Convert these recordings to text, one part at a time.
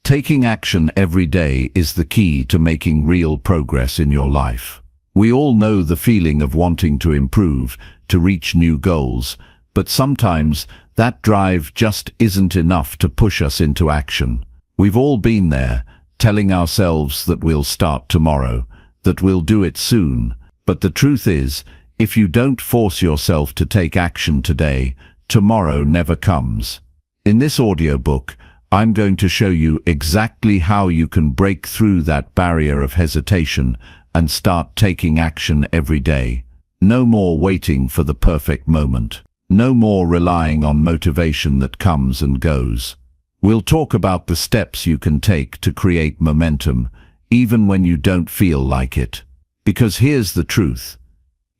Taking action every day is the key to making real progress in your life. We all know the feeling of wanting to improve, to reach new goals, but sometimes that drive just isn't enough to push us into action. We've all been there, telling ourselves that we'll start tomorrow, that we'll do it soon. But the truth is, if you don't force yourself to take action today, tomorrow never comes. In this audiobook, I'm going to show you exactly how you can break through that barrier of hesitation and start taking action every day. No more waiting for the perfect moment. No more relying on motivation that comes and goes. We'll talk about the steps you can take to create momentum, even when you don't feel like it. Because here's the truth.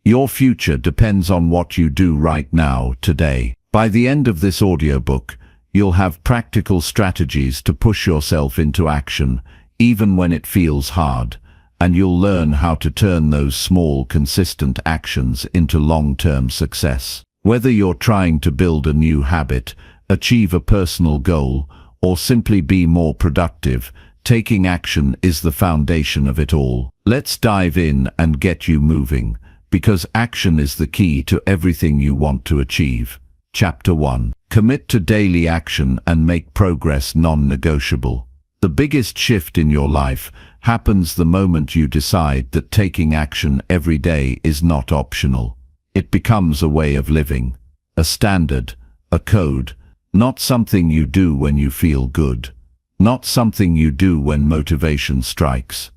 Your future depends on what you do right now, today. By the end of this audiobook, you'll have practical strategies to push yourself into action, even when it feels hard, and you'll learn how to turn those small, consistent actions into long-term success. Whether you're trying to build a new habit, achieve a personal goal, or simply be more productive, taking action is the foundation of it all. Let's dive in and get you moving, because action is the key to everything you want to achieve. Chapter 1. Commit to daily action and make progress non-negotiable. The biggest shift in your life happens the moment you decide that taking action every day is not optional. It becomes a way of living, a standard, a code, not something you do when you feel good, not something you do when motivation strikes,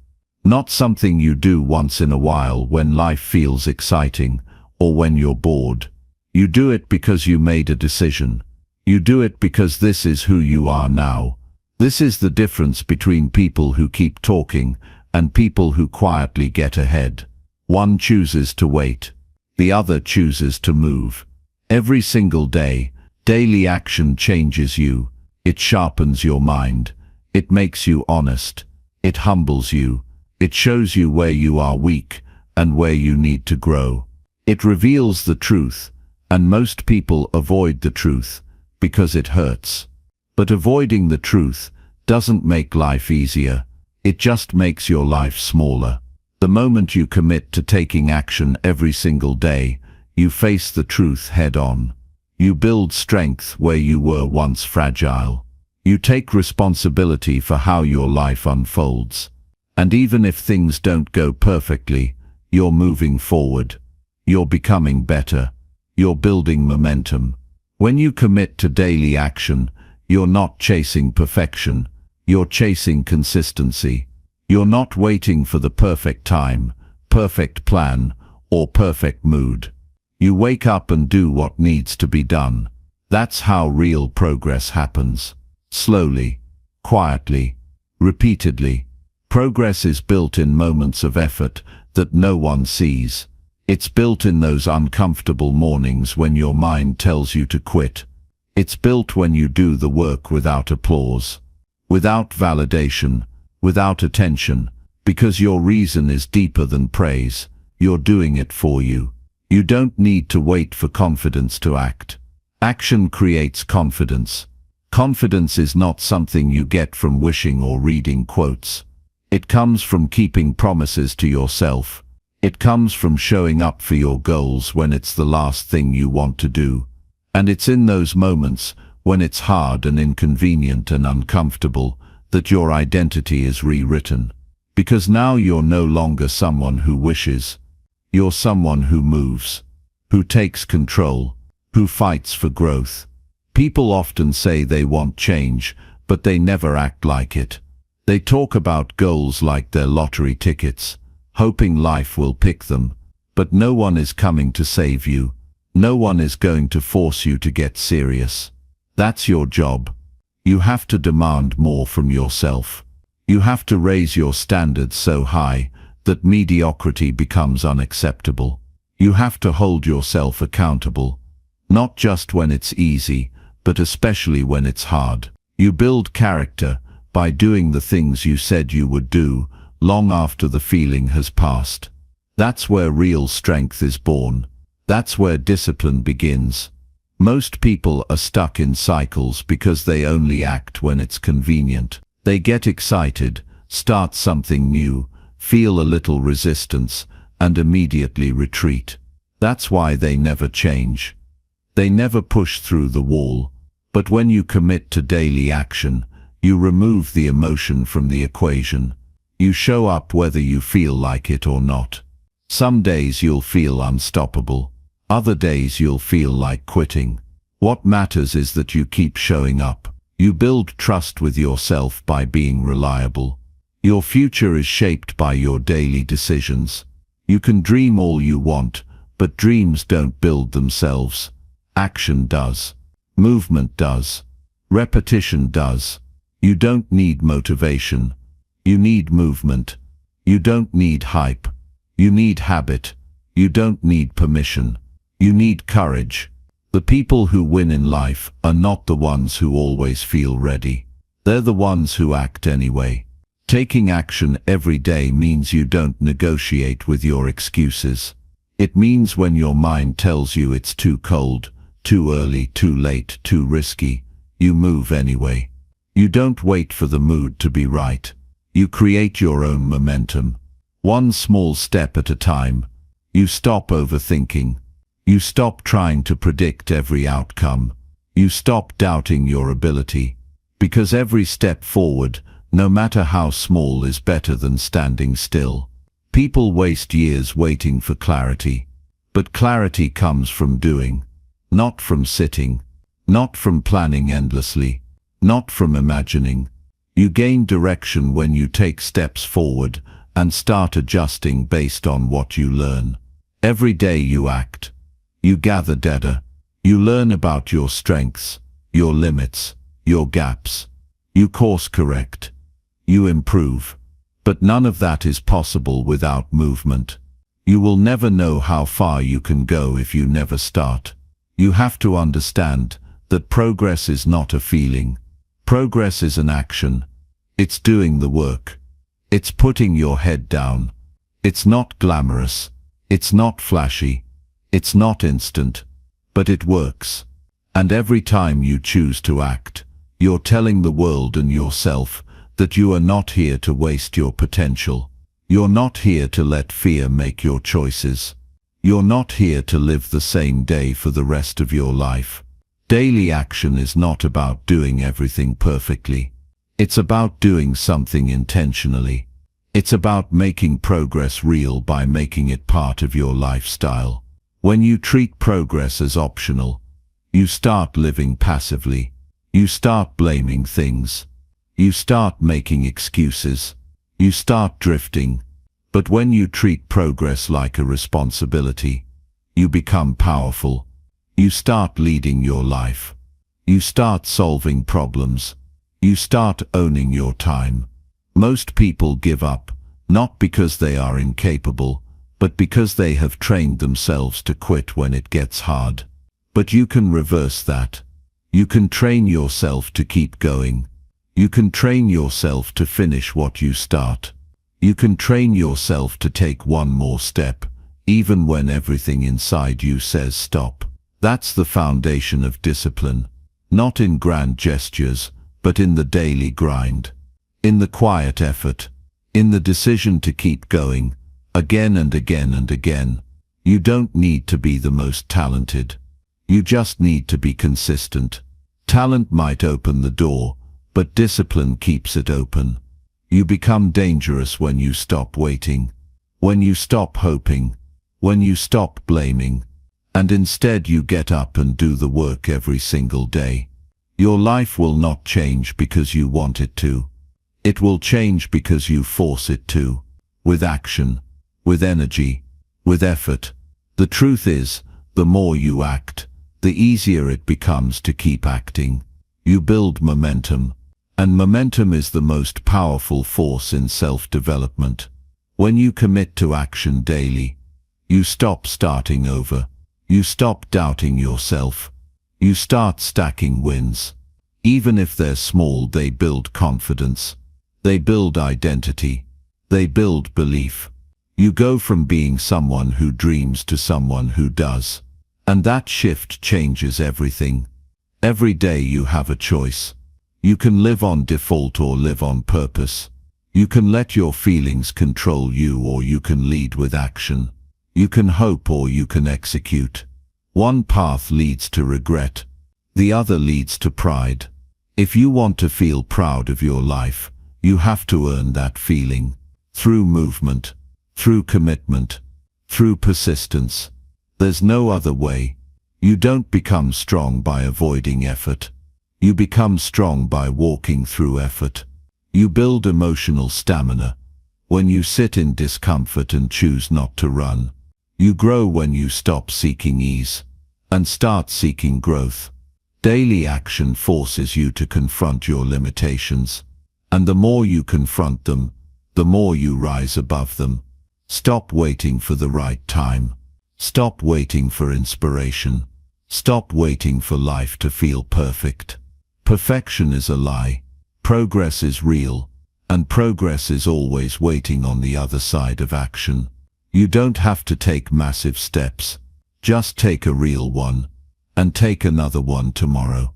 not something you do once in a while when life feels exciting or when you're bored. You do it because you made a decision. You do it because this is who you are now. This is the difference between people who keep talking and people who quietly get ahead. One chooses to wait. The other chooses to move. Every single day, daily action changes you. It sharpens your mind. It makes you honest. It humbles you. It shows you where you are weak and where you need to grow. It reveals the truth. And most people avoid the truth because it hurts. But avoiding the truth doesn't make life easier. It just makes your life smaller. The moment you commit to taking action every single day, you face the truth head on. You build strength where you were once fragile. You take responsibility for how your life unfolds. And even if things don't go perfectly, you're moving forward. You're becoming better. You're building momentum. When you commit to daily action, you're not chasing perfection. You're chasing consistency. You're not waiting for the perfect time, perfect plan, or perfect mood. You wake up and do what needs to be done. That's how real progress happens. Slowly, quietly, repeatedly. Progress is built in moments of effort that no one sees. It's built in those uncomfortable mornings when your mind tells you to quit. It's built when you do the work without applause, without validation, without attention, because your reason is deeper than praise. You're doing it for you. You don't need to wait for confidence to act. Action creates confidence. Confidence is not something you get from wishing or reading quotes. It comes from keeping promises to yourself. It comes from showing up for your goals when it's the last thing you want to do. And it's in those moments, when it's hard and inconvenient and uncomfortable, that your identity is rewritten. Because now you're no longer someone who wishes. You're someone who moves, who takes control, who fights for growth. People often say they want change, but they never act like it. They talk about goals like they're lottery tickets, hoping life will pick them, but no one is coming to save you. No one is going to force you to get serious. That's your job. You have to demand more from yourself. You have to raise your standards so high that mediocrity becomes unacceptable. You have to hold yourself accountable, not just when it's easy, but especially when it's hard. You build character by doing the things you said you would do, long after the feeling has passed. That's where real strength is born. That's where discipline begins. Most people are stuck in cycles because they only act when it's convenient. They get excited, start something new, feel a little resistance, and immediately retreat. That's why they never change. They never push through the wall. But when you commit to daily action, you remove the emotion from the equation. You show up whether you feel like it or not. Some days you'll feel unstoppable. Other days you'll feel like quitting. What matters is that you keep showing up. You build trust with yourself by being reliable. Your future is shaped by your daily decisions. You can dream all you want, but dreams don't build themselves. Action does. Movement does. Repetition does. You don't need motivation. You need movement. You don't need hype. You need habit. You don't need permission. You need courage. The people who win in life are not the ones who always feel ready. They're the ones who act anyway. Taking action every day means you don't negotiate with your excuses. It means when your mind tells you it's too cold, too early, too late, too risky, you move anyway. You don't wait for the mood to be right. You create your own momentum. One small step at a time. You stop overthinking. You stop trying to predict every outcome. You stop doubting your ability. Because every step forward, no matter how small, is better than standing still. People waste years waiting for clarity. But clarity comes from doing, not from sitting, not from planning endlessly, not from imagining. You gain direction when you take steps forward and start adjusting based on what you learn. Every day you act. You gather data. You learn about your strengths, your limits, your gaps. You course correct. You improve. But none of that is possible without movement. You will never know how far you can go if you never start. You have to understand that progress is not a feeling. Progress is an action. It's doing the work. It's putting your head down. It's not glamorous. It's not flashy. It's not instant. But it works. And every time you choose to act, you're telling the world and yourself that you are not here to waste your potential. You're not here to let fear make your choices. You're not here to live the same day for the rest of your life. Daily action is not about doing everything perfectly. It's about doing something intentionally. It's about making progress real by making it part of your lifestyle. When you treat progress as optional, you start living passively. You start blaming things. You start making excuses. You start drifting. But when you treat progress like a responsibility, you become powerful. You start leading your life. You start solving problems. You start owning your time. Most people give up, not because they are incapable, but because they have trained themselves to quit when it gets hard. But you can reverse that. You can train yourself to keep going. You can train yourself to finish what you start. You can train yourself to take one more step, even when everything inside you says stop. That's the foundation of discipline, not in grand gestures, but in the daily grind, in the quiet effort, in the decision to keep going, again and again and again. You don't need to be the most talented. You just need to be consistent. Talent might open the door, but discipline keeps it open. You become dangerous when you stop waiting, when you stop hoping, when you stop blaming, and instead you get up and do the work every single day. Your life will not change because you want it to. It will change because you force it to, with action, with energy, with effort. The truth is, the more you act, the easier it becomes to keep acting. You build momentum, and momentum is the most powerful force in self-development. When you commit to action daily, you stop starting over. You stop doubting yourself. You start stacking wins. Even if they're small, they build confidence. They build identity. They build belief. You go from being someone who dreams to someone who does. And that shift changes everything. Every day you have a choice. You can live on default or live on purpose. You can let your feelings control you, or you can lead with action. You can hope or you can execute. One path leads to regret. The other leads to pride. If you want to feel proud of your life, you have to earn that feeling. Through movement, through commitment, through persistence. There's no other way. You don't become strong by avoiding effort. You become strong by walking through effort. You build emotional stamina when you sit in discomfort and choose not to run. You grow when you stop seeking ease and start seeking growth. Daily action forces you to confront your limitations, and the more you confront them, the more you rise above them. Stop waiting for the right time. Stop waiting for inspiration. Stop waiting for life to feel perfect. Perfection is a lie. Progress is real, and progress is always waiting on the other side of action. You don't have to take massive steps. Just take a real one, and take another one tomorrow,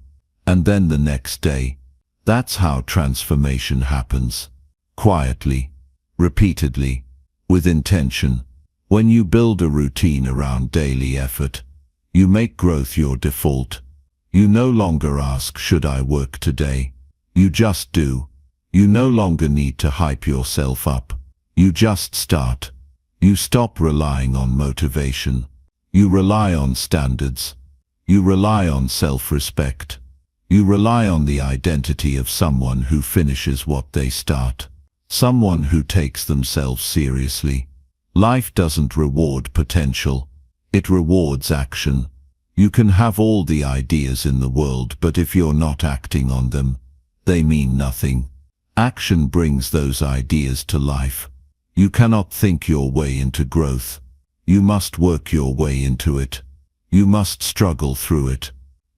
and then the next day. That's how transformation happens. Quietly, repeatedly, with intention. When you build a routine around daily effort, you make growth your default. You no longer ask, should I work today? You just do. You no longer need to hype yourself up. You just start. You stop relying on motivation. You rely on standards. You rely on self-respect. You rely on the identity of someone who finishes what they start. Someone who takes themselves seriously. Life doesn't reward potential. It rewards action. You can have all the ideas in the world, but if you're not acting on them, they mean nothing. Action brings those ideas to life. You cannot think your way into growth. You must work your way into it. You must struggle through it.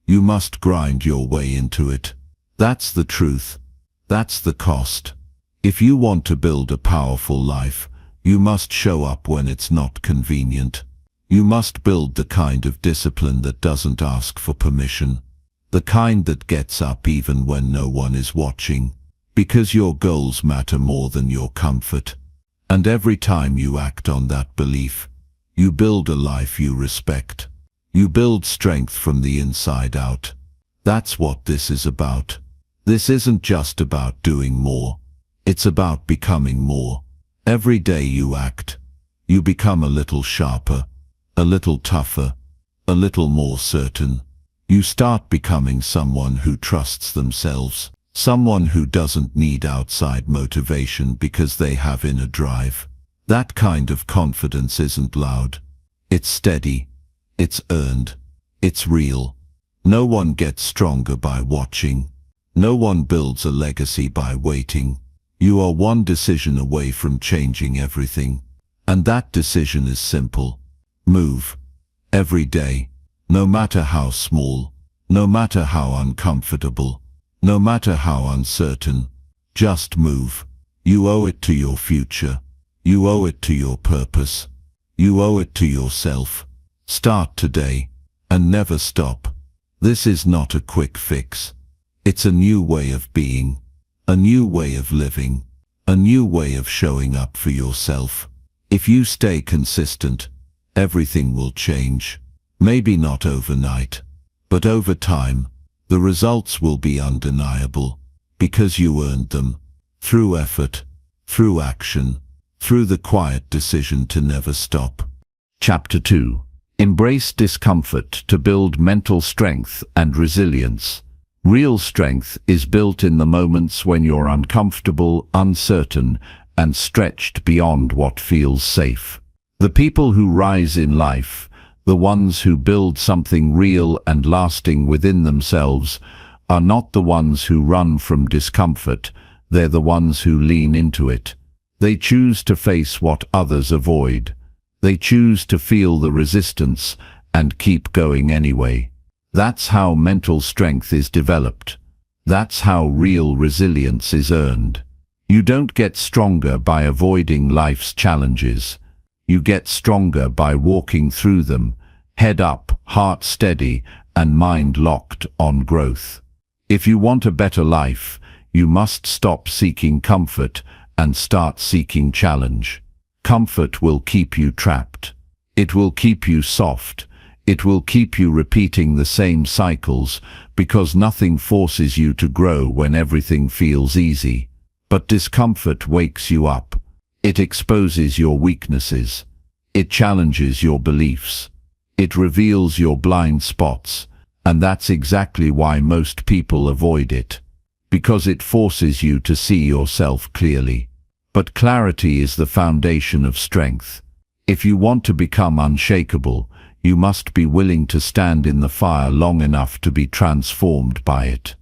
You must grind your way into it. That's the truth. That's the cost. If you want to build a powerful life, you must show up when it's not convenient. You must build the kind of discipline that doesn't ask for permission. The kind that gets up even when no one is watching. Because your goals matter more than your comfort. And every time you act on that belief, you build a life you respect. You build strength from the inside out. That's what this is about. This isn't just about doing more. It's about becoming more. Every day you act, you become a little sharper, a little tougher, a little more certain. You start becoming someone who trusts themselves, someone who doesn't need outside motivation because they have inner drive. That kind of confidence isn't loud. It's steady. It's earned. It's real. No one gets stronger by watching. No one builds a legacy by waiting. You are one decision away from changing everything. And that decision is simple. Move. Every day. No matter how small. No matter how uncomfortable. No matter how uncertain. Just move. You owe it to your future. You owe it to your purpose. You owe it to yourself. Start today, and never stop. This is not a quick fix. It's a new way of being, a new way of living, a new way of showing up for yourself. If you stay consistent, everything will change. Maybe not overnight, but over time, the results will be undeniable, because you earned them, through effort, through action, through the quiet decision to never stop. Chapter 2. Embrace discomfort to build mental strength and resilience. Real strength is built in the moments when you're uncomfortable, uncertain, and stretched beyond what feels safe. The people who rise in life, the ones who build something real and lasting within themselves, are not the ones who run from discomfort, they're the ones who lean into it. They choose to face what others avoid. They choose to feel the resistance and keep going anyway. That's how mental strength is developed. That's how real resilience is earned. You don't get stronger by avoiding life's challenges. You get stronger by walking through them, head up, heart steady, and mind locked on growth. If you want a better life, you must stop seeking comfort and start seeking challenge. Comfort will keep you trapped. It will keep you soft. It will keep you repeating the same cycles because nothing forces you to grow when everything feels easy. But discomfort wakes you up. It exposes your weaknesses. It challenges your beliefs. It reveals your blind spots, and that's exactly why most people avoid it. Because it forces you to see yourself clearly. But clarity is the foundation of strength. If you want to become unshakable, you must be willing to stand in the fire long enough to be transformed by it.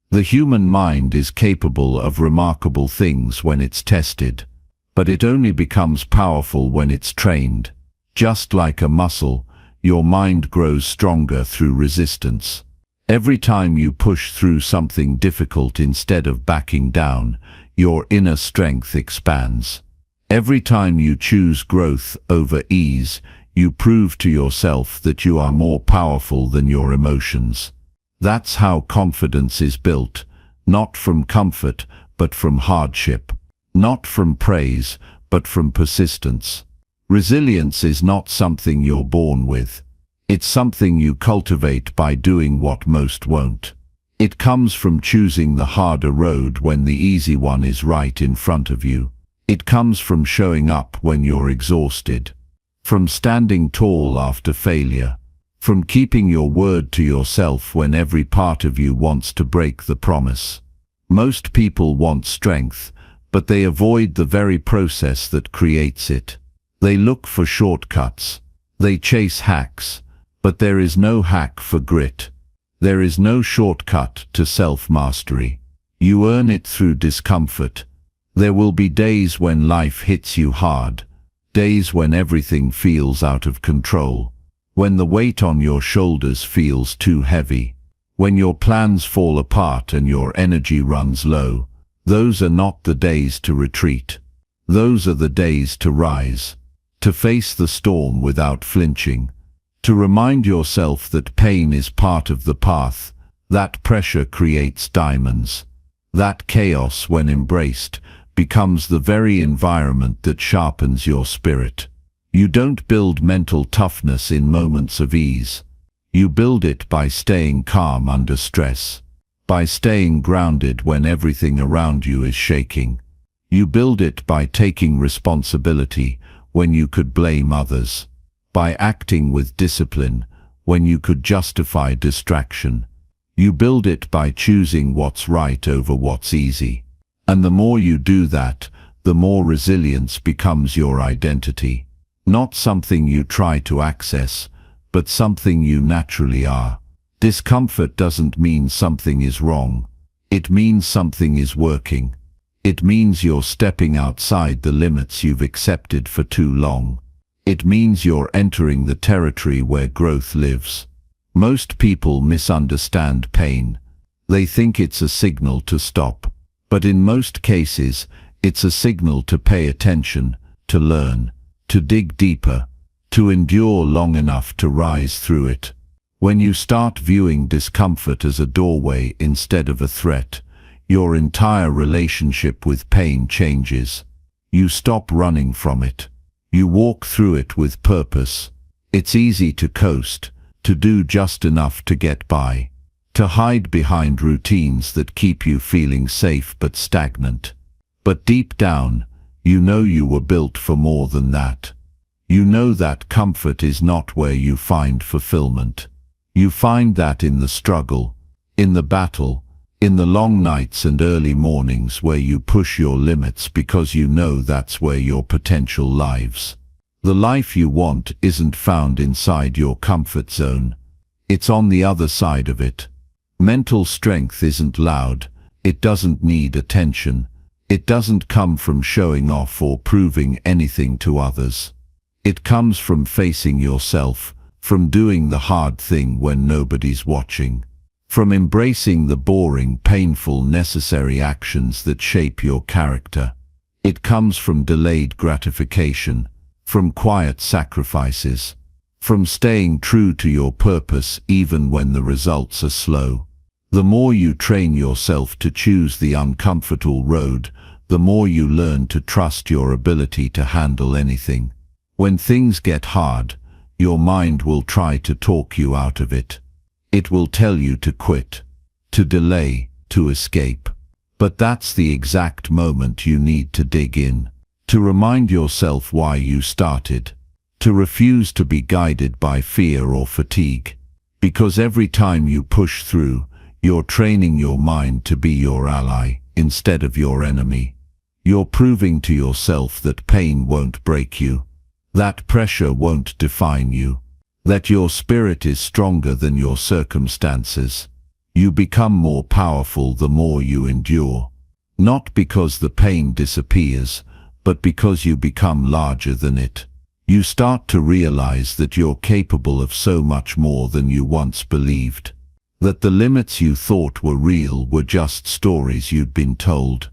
The human mind is capable of remarkable things when it's tested, but it only becomes powerful when it's trained. Just like a muscle, your mind grows stronger through resistance. Every time you push through something difficult instead of backing down, your inner strength expands. Every time you choose growth over ease, you prove to yourself that you are more powerful than your emotions. That's how confidence is built, not from comfort, but from hardship. Not from praise, but from persistence. Resilience is not something you're born with. It's something you cultivate by doing what most won't. It comes from choosing the harder road when the easy one is right in front of you. It comes from showing up when you're exhausted. From standing tall after failure. From keeping your word to yourself when every part of you wants to break the promise. Most people want strength, but they avoid the very process that creates it. They look for shortcuts. They chase hacks, but there is no hack for grit. There is no shortcut to self-mastery. You earn it through discomfort. There will be days when life hits you hard, days when everything feels out of control, when the weight on your shoulders feels too heavy, when your plans fall apart and your energy runs low. Those are not the days to retreat. Those are the days to rise, to face the storm without flinching, to remind yourself that pain is part of the path, that pressure creates diamonds, that chaos, when embraced, becomes the very environment that sharpens your spirit. You don't build mental toughness in moments of ease. You build it by staying calm under stress, by staying grounded when everything around you is shaking. You build it by taking responsibility when you could blame others, by acting with discipline when you could justify distraction. You build it by choosing what's right over what's easy. And the more you do that, the more resilience becomes your identity. Not something you try to access, but something you naturally are. Discomfort doesn't mean something is wrong. It means something is working. It means you're stepping outside the limits you've accepted for too long. It means you're entering the territory where growth lives. Most people misunderstand pain. They think it's a signal to stop. But in most cases, it's a signal to pay attention, to learn, to dig deeper, to endure long enough to rise through it. When you start viewing discomfort as a doorway instead of a threat, your entire relationship with pain changes. You stop running from it. You walk through it with purpose. It's easy to coast, to do just enough to get by, to hide behind routines that keep you feeling safe but stagnant. But deep down, you know you were built for more than that. You know that comfort is not where you find fulfillment. You find that in the struggle, in the battle, in the long nights and early mornings where you push your limits because you know that's where your potential lives. The life you want isn't found inside your comfort zone. It's on the other side of it. Mental strength isn't loud. It doesn't need attention. It doesn't come from showing off or proving anything to others. It comes from facing yourself, from doing the hard thing when nobody's watching, from embracing the boring, painful, necessary actions that shape your character. It comes from delayed gratification, from quiet sacrifices, from staying true to your purpose even when the results are slow. The more you train yourself to choose the uncomfortable road, the more you learn to trust your ability to handle anything. When things get hard, your mind will try to talk you out of it. It will tell you to quit, to delay, to escape. But that's the exact moment you need to dig in, to remind yourself why you started, to refuse to be guided by fear or fatigue. Because every time you push through, you're training your mind to be your ally instead of your enemy. You're proving to yourself that pain won't break you, that pressure won't define you, that your spirit is stronger than your circumstances. You become more powerful the more you endure, not because the pain disappears, but because you become larger than it. You start to realize that you're capable of so much more than you once believed, that the limits you thought were real were just stories you'd been told.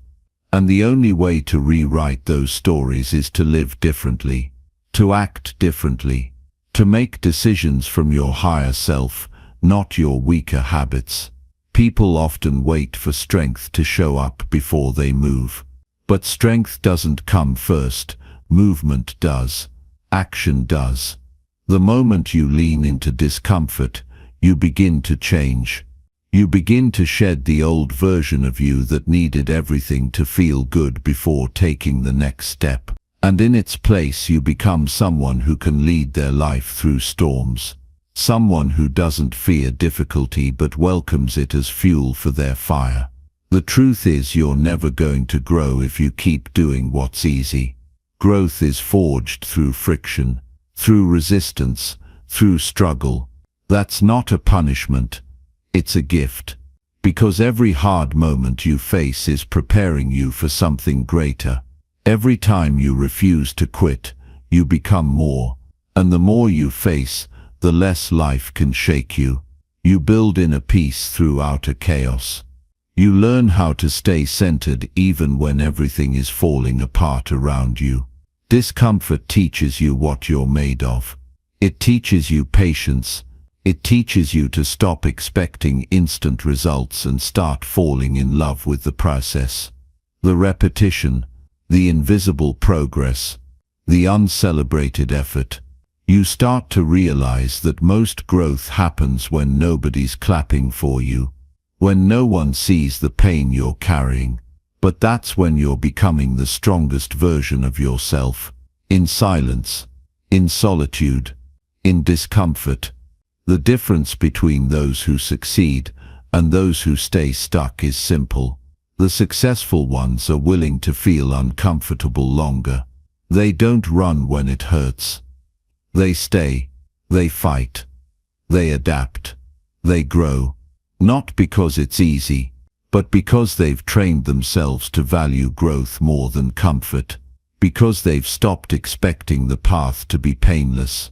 And the only way to rewrite those stories is to live differently, to act differently, to make decisions from your higher self, not your weaker habits. People often wait for strength to show up before they move. But strength doesn't come first, movement does, action does. The moment you lean into discomfort, you begin to change. You begin to shed the old version of you that needed everything to feel good before taking the next step. And in its place you become someone who can lead their life through storms. Someone who doesn't fear difficulty but welcomes it as fuel for their fire. The truth is, you're never going to grow if you keep doing what's easy. Growth is forged through friction, through resistance, through struggle. That's not a punishment. It's a gift. Because every hard moment you face is preparing you for something greater. Every time you refuse to quit, you become more. And the more you face, the less life can shake you. You build inner peace through outer chaos. You learn how to stay centered even when everything is falling apart around you. Discomfort teaches you what you're made of. It teaches you patience. It teaches you to stop expecting instant results and start falling in love with the process. The repetition, the invisible progress, the uncelebrated effort. You start to realize that most growth happens when nobody's clapping for you, when no one sees the pain you're carrying. But that's when you're becoming the strongest version of yourself, in silence, in solitude, in discomfort. The difference between those who succeed and those who stay stuck is simple. The successful ones are willing to feel uncomfortable longer. They don't run when it hurts. They stay, they fight, they adapt, they grow, not because it's easy, but because they've trained themselves to value growth more than comfort, because they've stopped expecting the path to be painless.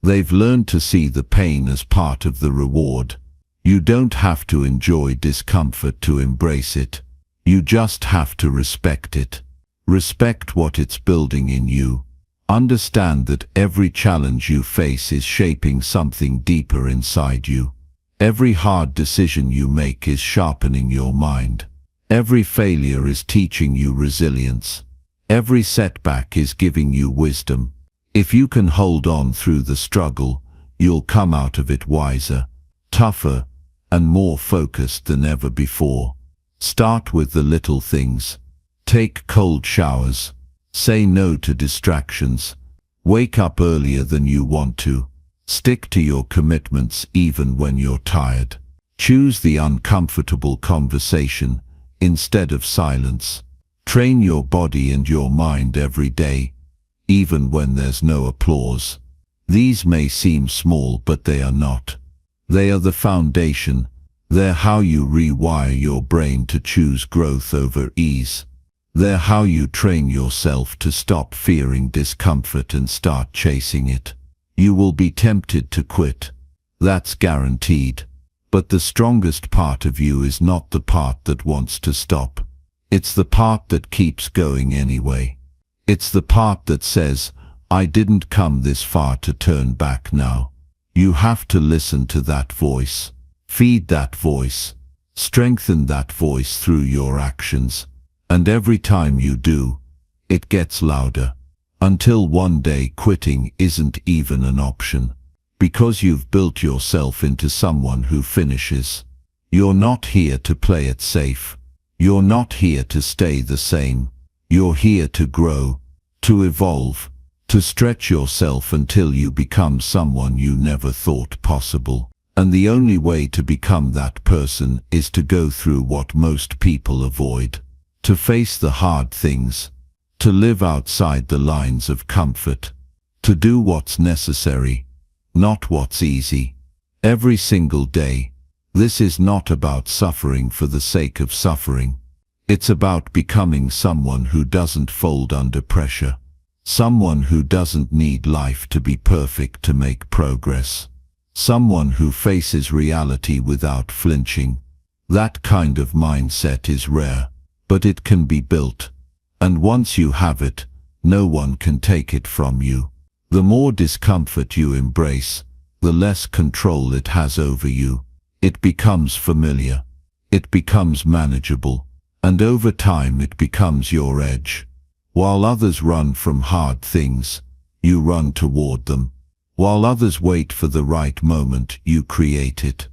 They've learned to see the pain as part of the reward. You don't have to enjoy discomfort to embrace it. You just have to respect it. Respect what it's building in you. Understand that every challenge you face is shaping something deeper inside you. Every hard decision you make is sharpening your mind. Every failure is teaching you resilience. Every setback is giving you wisdom. If you can hold on through the struggle, you'll come out of it wiser, tougher, and more focused than ever before. Start with the little things. Take cold showers. Say no to distractions. Wake up earlier than you want to. Stick to your commitments even when you're tired. Choose the uncomfortable conversation instead of silence. Train your body and your mind every day, even when there's no applause. These may seem small, but they are not. They are the foundation. They're how you rewire your brain to choose growth over ease. They're how you train yourself to stop fearing discomfort and start chasing it. You will be tempted to quit. That's guaranteed. But the strongest part of you is not the part that wants to stop. It's the part that keeps going anyway. It's the part that says, I didn't come this far to turn back now. You have to listen to that voice. Feed that voice. Strengthen that voice through your actions. And every time you do, it gets louder. Until one day quitting isn't even an option. Because you've built yourself into someone who finishes. You're not here to play it safe. You're not here to stay the same. You're here to grow, to evolve, to stretch yourself until you become someone you never thought possible. And the only way to become that person is to go through what most people avoid. To face the hard things. To live outside the lines of comfort. To do what's necessary, not what's easy. Every single day. This is not about suffering for the sake of suffering. It's about becoming someone who doesn't fold under pressure. Someone who doesn't need life to be perfect to make progress. Someone who faces reality without flinching. That kind of mindset is rare, but it can be built. And once you have it, no one can take it from you. The more discomfort you embrace, the less control it has over you. It becomes familiar. It becomes manageable. And over time it becomes your edge. While others run from hard things, you run toward them. While others wait for the right moment, you create it.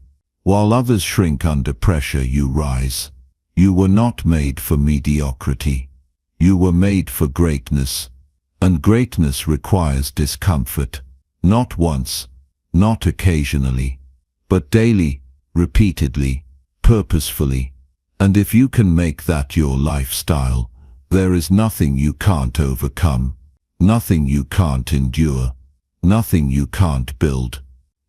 While others shrink under pressure, you rise. You were not made for mediocrity. You were made for greatness. And greatness requires discomfort. Not once, not occasionally, but daily, repeatedly, purposefully. And if you can make that your lifestyle, there is nothing you can't overcome, nothing you can't endure, nothing you can't build.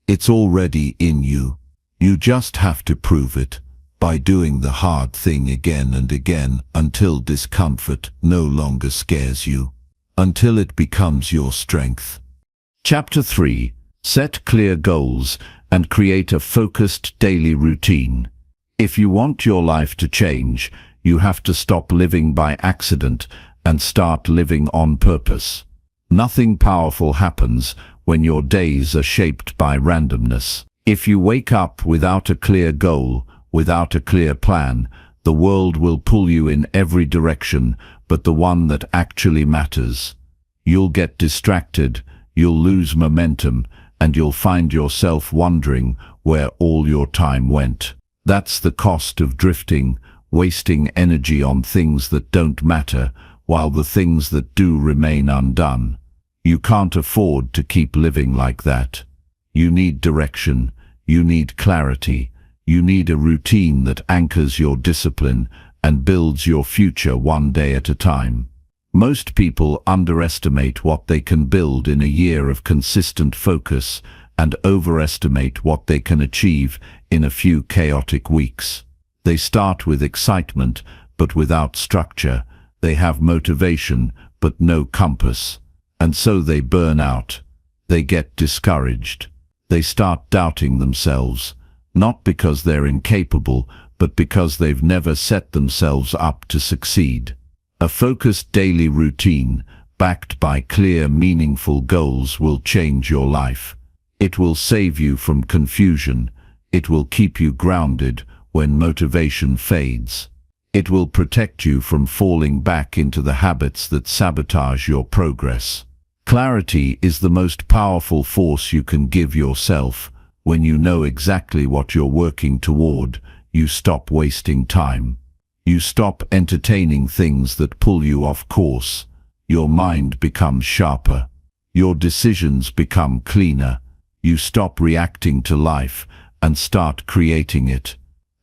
It's already in you. You just have to prove it by doing the hard thing again and again until discomfort no longer scares you, until it becomes your strength. Chapter 3. Set clear goals and create a focused daily routine. If you want your life to change, you have to stop living by accident and start living on purpose. Nothing powerful happens when your days are shaped by randomness. If you wake up without a clear goal, without a clear plan, the world will pull you in every direction but the one that actually matters. You'll get distracted, you'll lose momentum, and you'll find yourself wondering where all your time went. That's the cost of drifting, wasting energy on things that don't matter, while the things that do remain undone. You can't afford to keep living like that. You need direction, you need clarity, you need a routine that anchors your discipline and builds your future one day at a time. Most people underestimate what they can build in a year of consistent focus and overestimate what they can achieve in a few chaotic weeks. They start with excitement, but without structure. They have motivation, but no compass. And so they burn out. They get discouraged. They start doubting themselves, not because they're incapable, but because they've never set themselves up to succeed. A focused daily routine, backed by clear, meaningful goals, will change your life. It will save you from confusion. It will keep you grounded when motivation fades. It will protect you from falling back into the habits that sabotage your progress. Clarity is the most powerful force you can give yourself. When you know exactly what you're working toward, you stop wasting time. You stop entertaining things that pull you off course. Your mind becomes sharper. Your decisions become cleaner. You stop reacting to life and start creating it.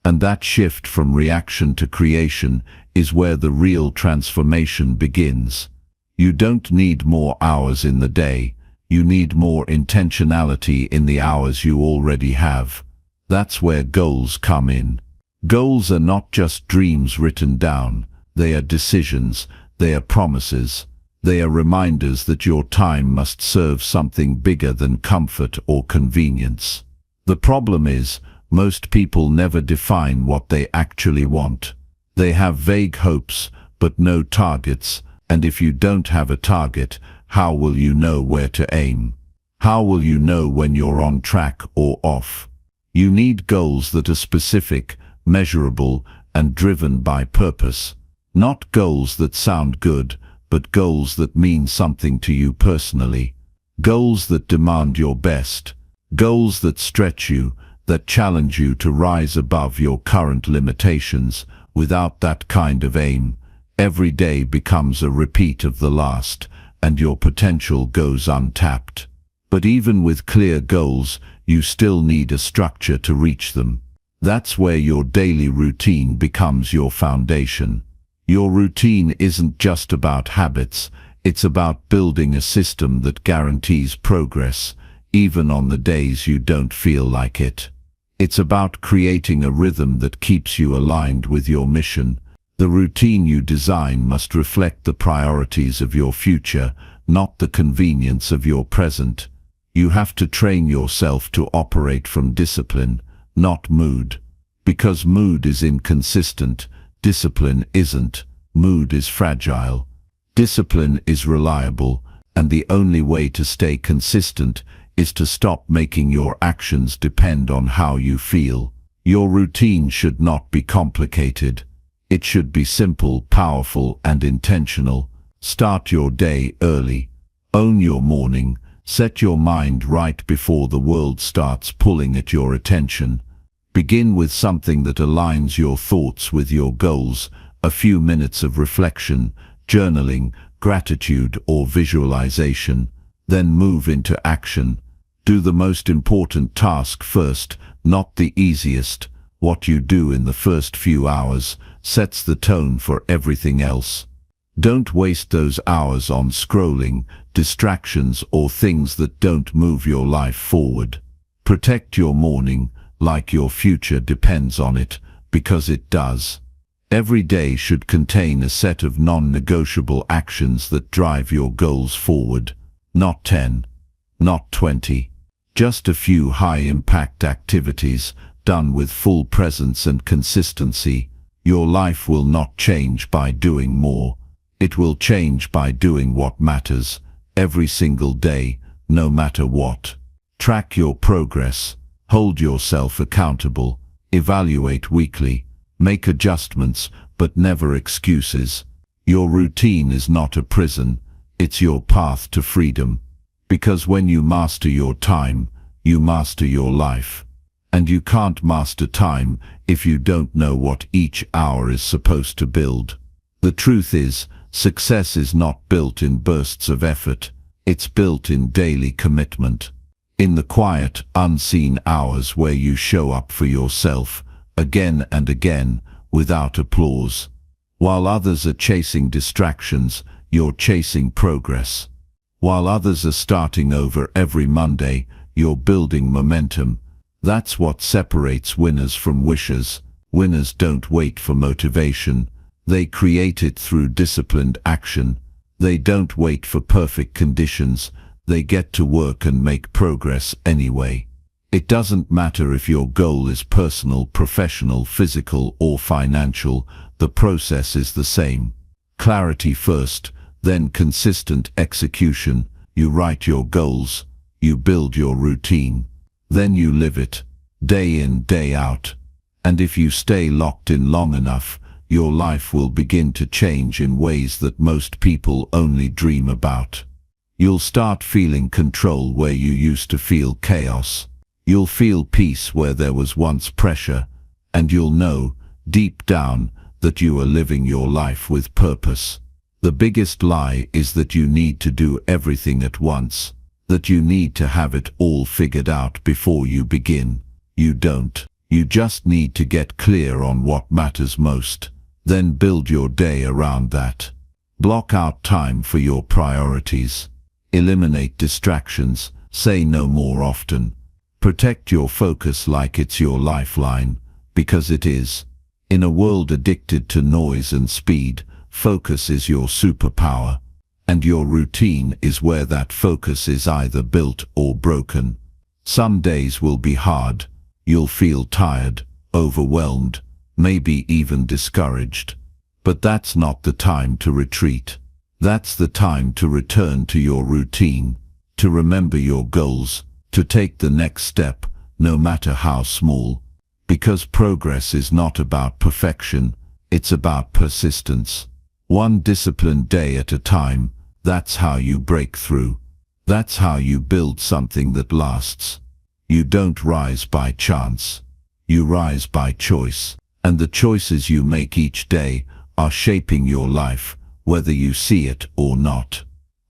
And that shift from reaction to creation is where the real transformation begins. You don't need more hours in the day. You need more intentionality in the hours you already have. That's where goals come in. Goals are not just dreams written down. They are decisions. They are promises. They are reminders that your time must serve something bigger than comfort or convenience. The problem is, most people never define what they actually want. They have vague hopes, but no targets. And if you don't have a target, how will you know where to aim? How will you know when you're on track or off? You need goals that are specific, measurable, and driven by purpose. Not goals that sound good, but goals that mean something to you personally. Goals that demand your best. Goals that stretch you, that challenge you to rise above your current limitations. Without that kind of aim, every day becomes a repeat of the last, and your potential goes untapped. But even with clear goals, you still need a structure to reach them. That's where your daily routine becomes your foundation. Your routine isn't just about habits, it's about building a system that guarantees progress, even on the days you don't feel like it. It's about creating a rhythm that keeps you aligned with your mission. The routine you design must reflect the priorities of your future, not the convenience of your present. You have to train yourself to operate from discipline, not mood. Because mood is inconsistent, discipline isn't. Mood is fragile. Discipline is reliable, and the only way to stay consistent is to stop making your actions depend on how you feel. Your routine should not be complicated. It should be simple, powerful, and intentional. Start your day early. Own your morning. Set your mind right before the world starts pulling at your attention. Begin with something that aligns your thoughts with your goals. A few minutes of reflection, journaling, gratitude, or visualization. Then move into action. Do the most important task first, not the easiest. What you do in the first few hours sets the tone for everything else. Don't waste those hours on scrolling, distractions, or things that don't move your life forward. Protect your morning like your future depends on it, because it does. Every day should contain a set of non-negotiable actions that drive your goals forward. Not 10, not 20. Just a few high-impact activities, done with full presence and consistency. Your life will not change by doing more. It will change by doing what matters, every single day, no matter what. Track your progress. Hold yourself accountable. Evaluate weekly. Make adjustments, but never excuses. Your routine is not a prison. It's your path to freedom. Because when you master your time, you master your life. And you can't master time if you don't know what each hour is supposed to build. The truth is, success is not built in bursts of effort. It's built in daily commitment. In the quiet, unseen hours where you show up for yourself, again and again, without applause. While others are chasing distractions, you're chasing progress. While others are starting over every Monday, you're building momentum. That's what separates winners from wishers. Winners don't wait for motivation. They create it through disciplined action. They don't wait for perfect conditions. They get to work and make progress anyway. It doesn't matter if your goal is personal, professional, physical, or financial. The process is the same. Clarity first, then consistent execution. You write your goals. You build your routine. Then you live it, day in, day out. And if you stay locked in long enough, your life will begin to change in ways that most people only dream about. You'll start feeling control where you used to feel chaos. You'll feel peace where there was once pressure. And you'll know, deep down, that you are living your life with purpose. The biggest lie is that you need to do everything at once. That you need to have it all figured out before you begin. You don't. You just need to get clear on what matters most. Then build your day around that. Block out time for your priorities. Eliminate distractions. Say no more often. Protect your focus like it's your lifeline, because it is. In a world addicted to noise and speed, focus is your superpower. And your routine is where that focus is either built or broken. Some days will be hard. You'll feel tired, overwhelmed, maybe even discouraged. But that's not the time to retreat. That's the time to return to your routine, to remember your goals, to take the next step, no matter how small. Because progress is not about perfection, it's about persistence. One disciplined day at a time, that's how you break through. That's how you build something that lasts. You don't rise by chance. You rise by choice. And the choices you make each day are shaping your life, whether you see it or not.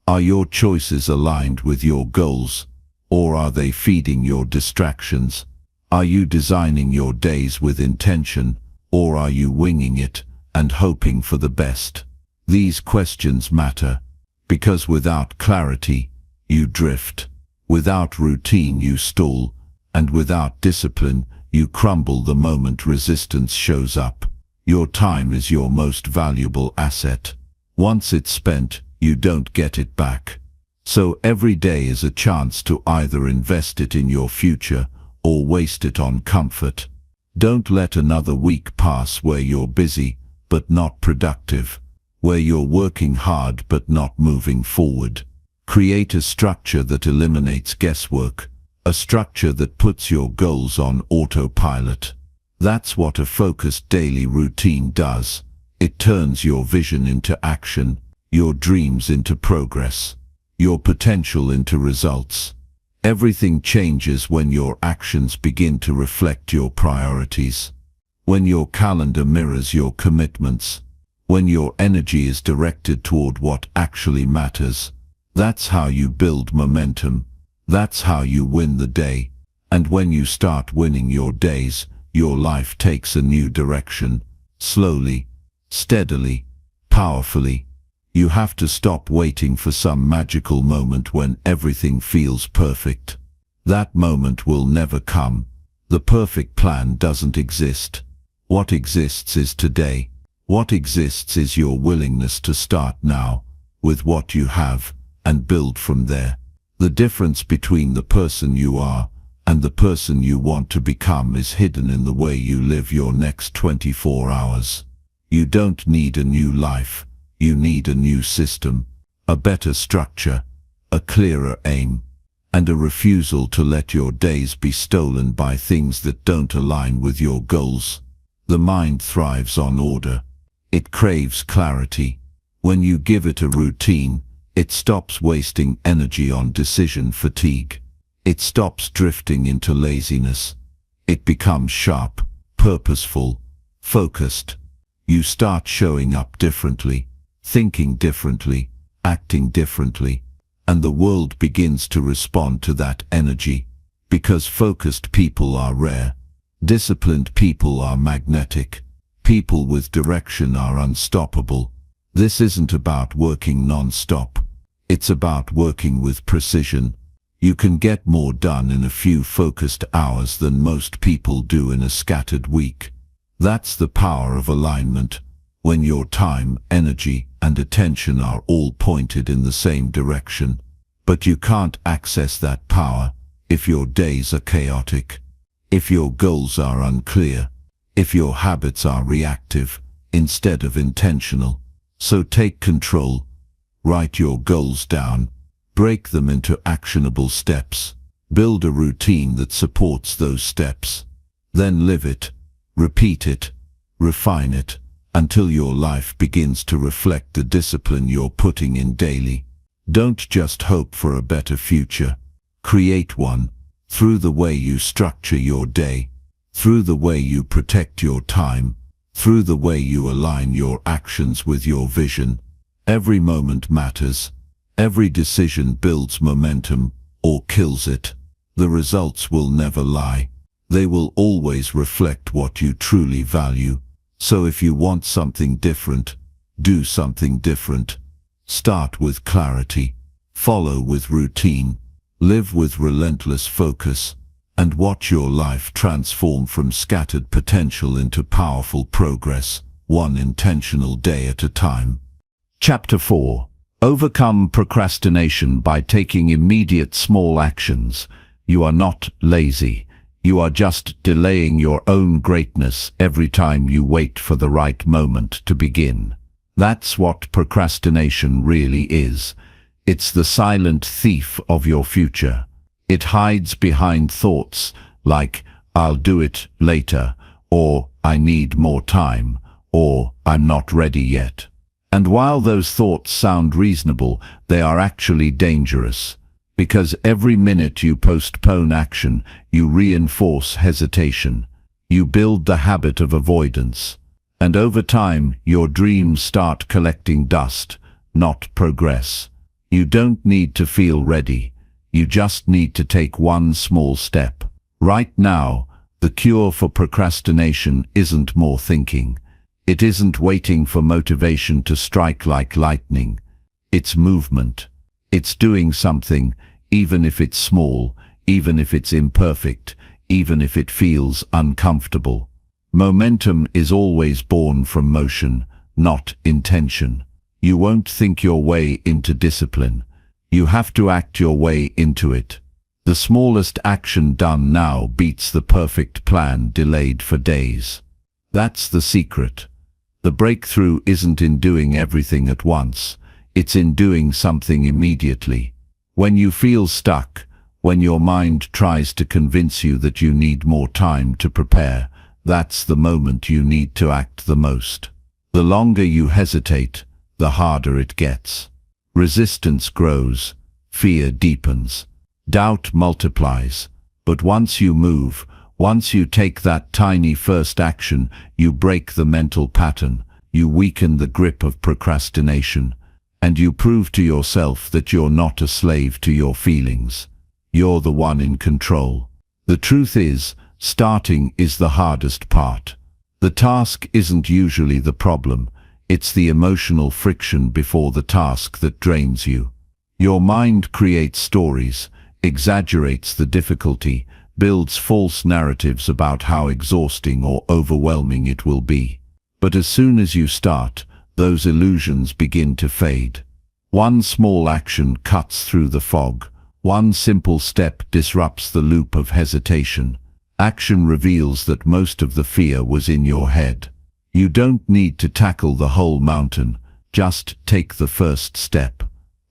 Are your choices aligned with your goals, or are they feeding your distractions? Are you designing your days with intention, or are you winging it and hoping for the best? These questions matter, because without clarity, you drift. Without routine, you stall, and without discipline, you crumble the moment resistance shows up. Your time is your most valuable asset. Once it's spent, you don't get it back. So every day is a chance to either invest it in your future or waste it on comfort. Don't let another week pass where you're busy but not productive, where you're working hard but not moving forward. Create a structure that eliminates guesswork, a structure that puts your goals on autopilot. That's what a focused daily routine does. It turns your vision into action, your dreams into progress, your potential into results. Everything changes when your actions begin to reflect your priorities. When your calendar mirrors your commitments. When your energy is directed toward what actually matters. That's how you build momentum. That's how you win the day. And when you start winning your days, your life takes a new direction. Slowly, steadily, powerfully. You have to stop waiting for some magical moment when everything feels perfect. That moment will never come. The perfect plan doesn't exist. What exists is today. What exists is your willingness to start now, with what you have, and build from there. The difference between the person you are and the person you want to become is hidden in the way you live your next 24 hours. You don't need a new life. You need a new system, a better structure, a clearer aim, and a refusal to let your days be stolen by things that don't align with your goals. The mind thrives on order. It craves clarity. When you give it a routine, it stops wasting energy on decision fatigue. It stops drifting into laziness. It becomes sharp, purposeful, focused. You start showing up differently, thinking differently, acting differently, and the world begins to respond to that energy, because focused people are rare. Disciplined people are magnetic. People with direction are unstoppable. This isn't about working non-stop. It's about working with precision. You can get more done in a few focused hours than most people do in a scattered week. That's the power of alignment, when your time, energy, and attention are all pointed in the same direction. But you can't access that power if your days are chaotic, if your goals are unclear, if your habits are reactive instead of intentional. So take control. Write your goals down. Break them into actionable steps. Build a routine that supports those steps. Then live it, repeat it, refine it, until your life begins to reflect the discipline you're putting in daily. Don't just hope for a better future. Create one, through the way you structure your day, through the way you protect your time, through the way you align your actions with your vision. Every moment matters. Every decision builds momentum or kills it. The results will never lie. They will always reflect what you truly value. So if you want something different, do something different. Start with clarity. Follow with routine. Live with relentless focus. And watch your life transform from scattered potential into powerful progress, one intentional day at a time. Chapter 4. Overcome procrastination by taking immediate small actions. You are not lazy. You are just delaying your own greatness every time you wait for the right moment to begin. That's what procrastination really is. It's the silent thief of your future. It hides behind thoughts like, "I'll do it later," or "I need more time," or "I'm not ready yet." And while those thoughts sound reasonable, they are actually dangerous. Because every minute you postpone action, you reinforce hesitation. You build the habit of avoidance. And over time, your dreams start collecting dust, not progress. You don't need to feel ready. You just need to take one small step. Right now, the cure for procrastination isn't more thinking. It isn't waiting for motivation to strike like lightning. It's movement. It's doing something, even if it's small, even if it's imperfect, even if it feels uncomfortable. Momentum is always born from motion, not intention. You won't think your way into discipline. You have to act your way into it. The smallest action done now beats the perfect plan delayed for days. That's the secret. The breakthrough isn't in doing everything at once. It's in doing something immediately. When you feel stuck, when your mind tries to convince you that you need more time to prepare, that's the moment you need to act the most. The longer you hesitate, the harder it gets. Resistance grows, fear deepens, doubt multiplies. But once you move, once you take that tiny first action, you break the mental pattern, you weaken the grip of procrastination, and you prove to yourself that you're not a slave to your feelings. You're the one in control. The truth is, starting is the hardest part. The task isn't usually the problem. It's the emotional friction before the task that drains you. Your mind creates stories, exaggerates the difficulty, builds false narratives about how exhausting or overwhelming it will be. But as soon as you start, those illusions begin to fade. One small action cuts through the fog. One simple step disrupts the loop of hesitation. Action reveals that most of the fear was in your head. You don't need to tackle the whole mountain. Just take the first step.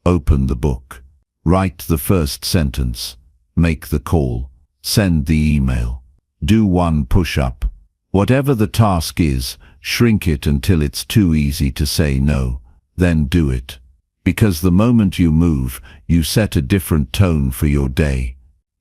Open the book. Write the first sentence. Make the call. Send the email. Do one push-up. Whatever the task is, shrink it until it's too easy to say no. Then do it. Because the moment you move, you set a different tone for your day.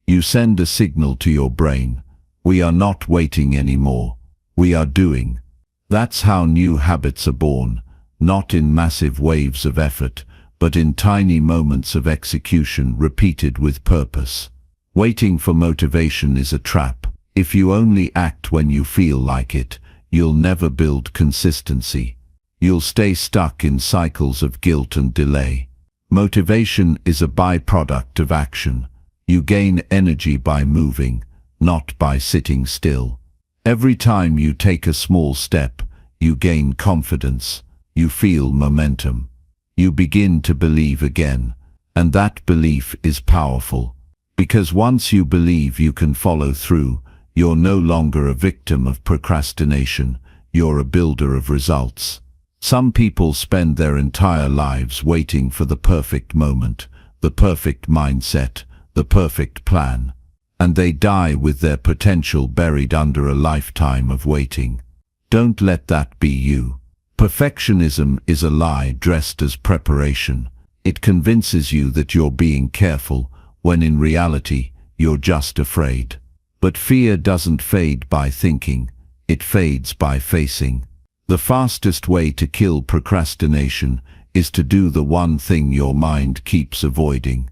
You send a signal to your brain. We are not waiting anymore. We are doing. That's how new habits are born, not in massive waves of effort, but in tiny moments of execution repeated with purpose. Waiting for motivation is a trap. If you only act when you feel like it, you'll never build consistency. You'll stay stuck in cycles of guilt and delay. Motivation is a byproduct of action. You gain energy by moving, not by sitting still. Every time you take a small step, you gain confidence. You feel momentum. You begin to believe again. And that belief is powerful. Because once you believe you can follow through, you're no longer a victim of procrastination. You're a builder of results. Some people spend their entire lives waiting for the perfect moment, the perfect mindset, the perfect plan. And they die with their potential buried under a lifetime of waiting. Don't let that be you. Perfectionism is a lie dressed as preparation. It convinces you that you're being careful, when in reality, you're just afraid. But fear doesn't fade by thinking. It fades by facing. The fastest way to kill procrastination is to do the one thing your mind keeps avoiding.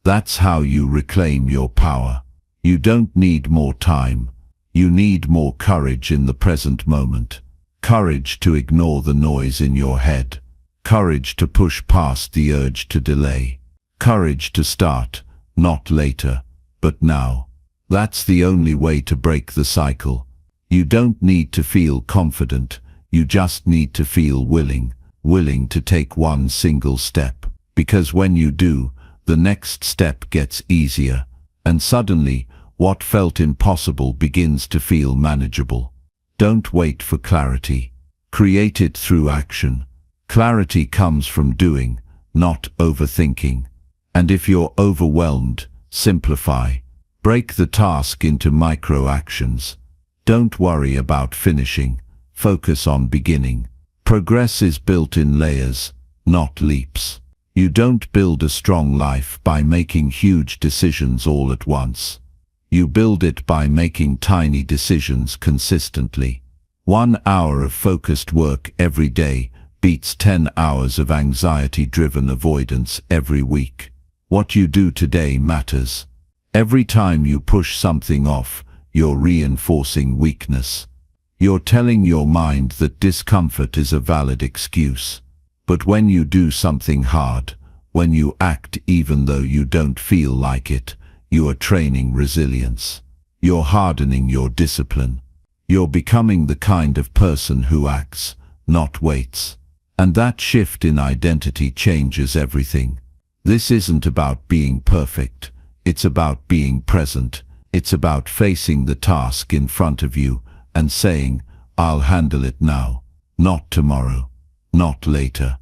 That's how you reclaim your power. You don't need more time. You need more courage in the present moment. Courage to ignore the noise in your head. Courage to push past the urge to delay. Courage to start, not later, but now. That's the only way to break the cycle. You don't need to feel confident. You just need to feel willing to take one single step. Because when you do, the next step gets easier. And suddenly, what felt impossible begins to feel manageable. Don't wait for clarity. Create it through action. Clarity comes from doing, not overthinking. And if you're overwhelmed, simplify. Break the task into micro actions. Don't worry about finishing. Focus on beginning. Progress is built in layers, not leaps. You don't build a strong life by making huge decisions all at once. You build it by making tiny decisions consistently. 1 hour of focused work every day beats 10 hours of anxiety-driven avoidance every week. What you do today matters. Every time you push something off, you're reinforcing weakness. You're telling your mind that discomfort is a valid excuse. But when you do something hard, when you act even though you don't feel like it, you are training resilience. You're hardening your discipline. You're becoming the kind of person who acts, not waits. And that shift in identity changes everything. This isn't about being perfect. It's about being present. It's about facing the task in front of you and saying, I'll handle it now, not tomorrow, not later,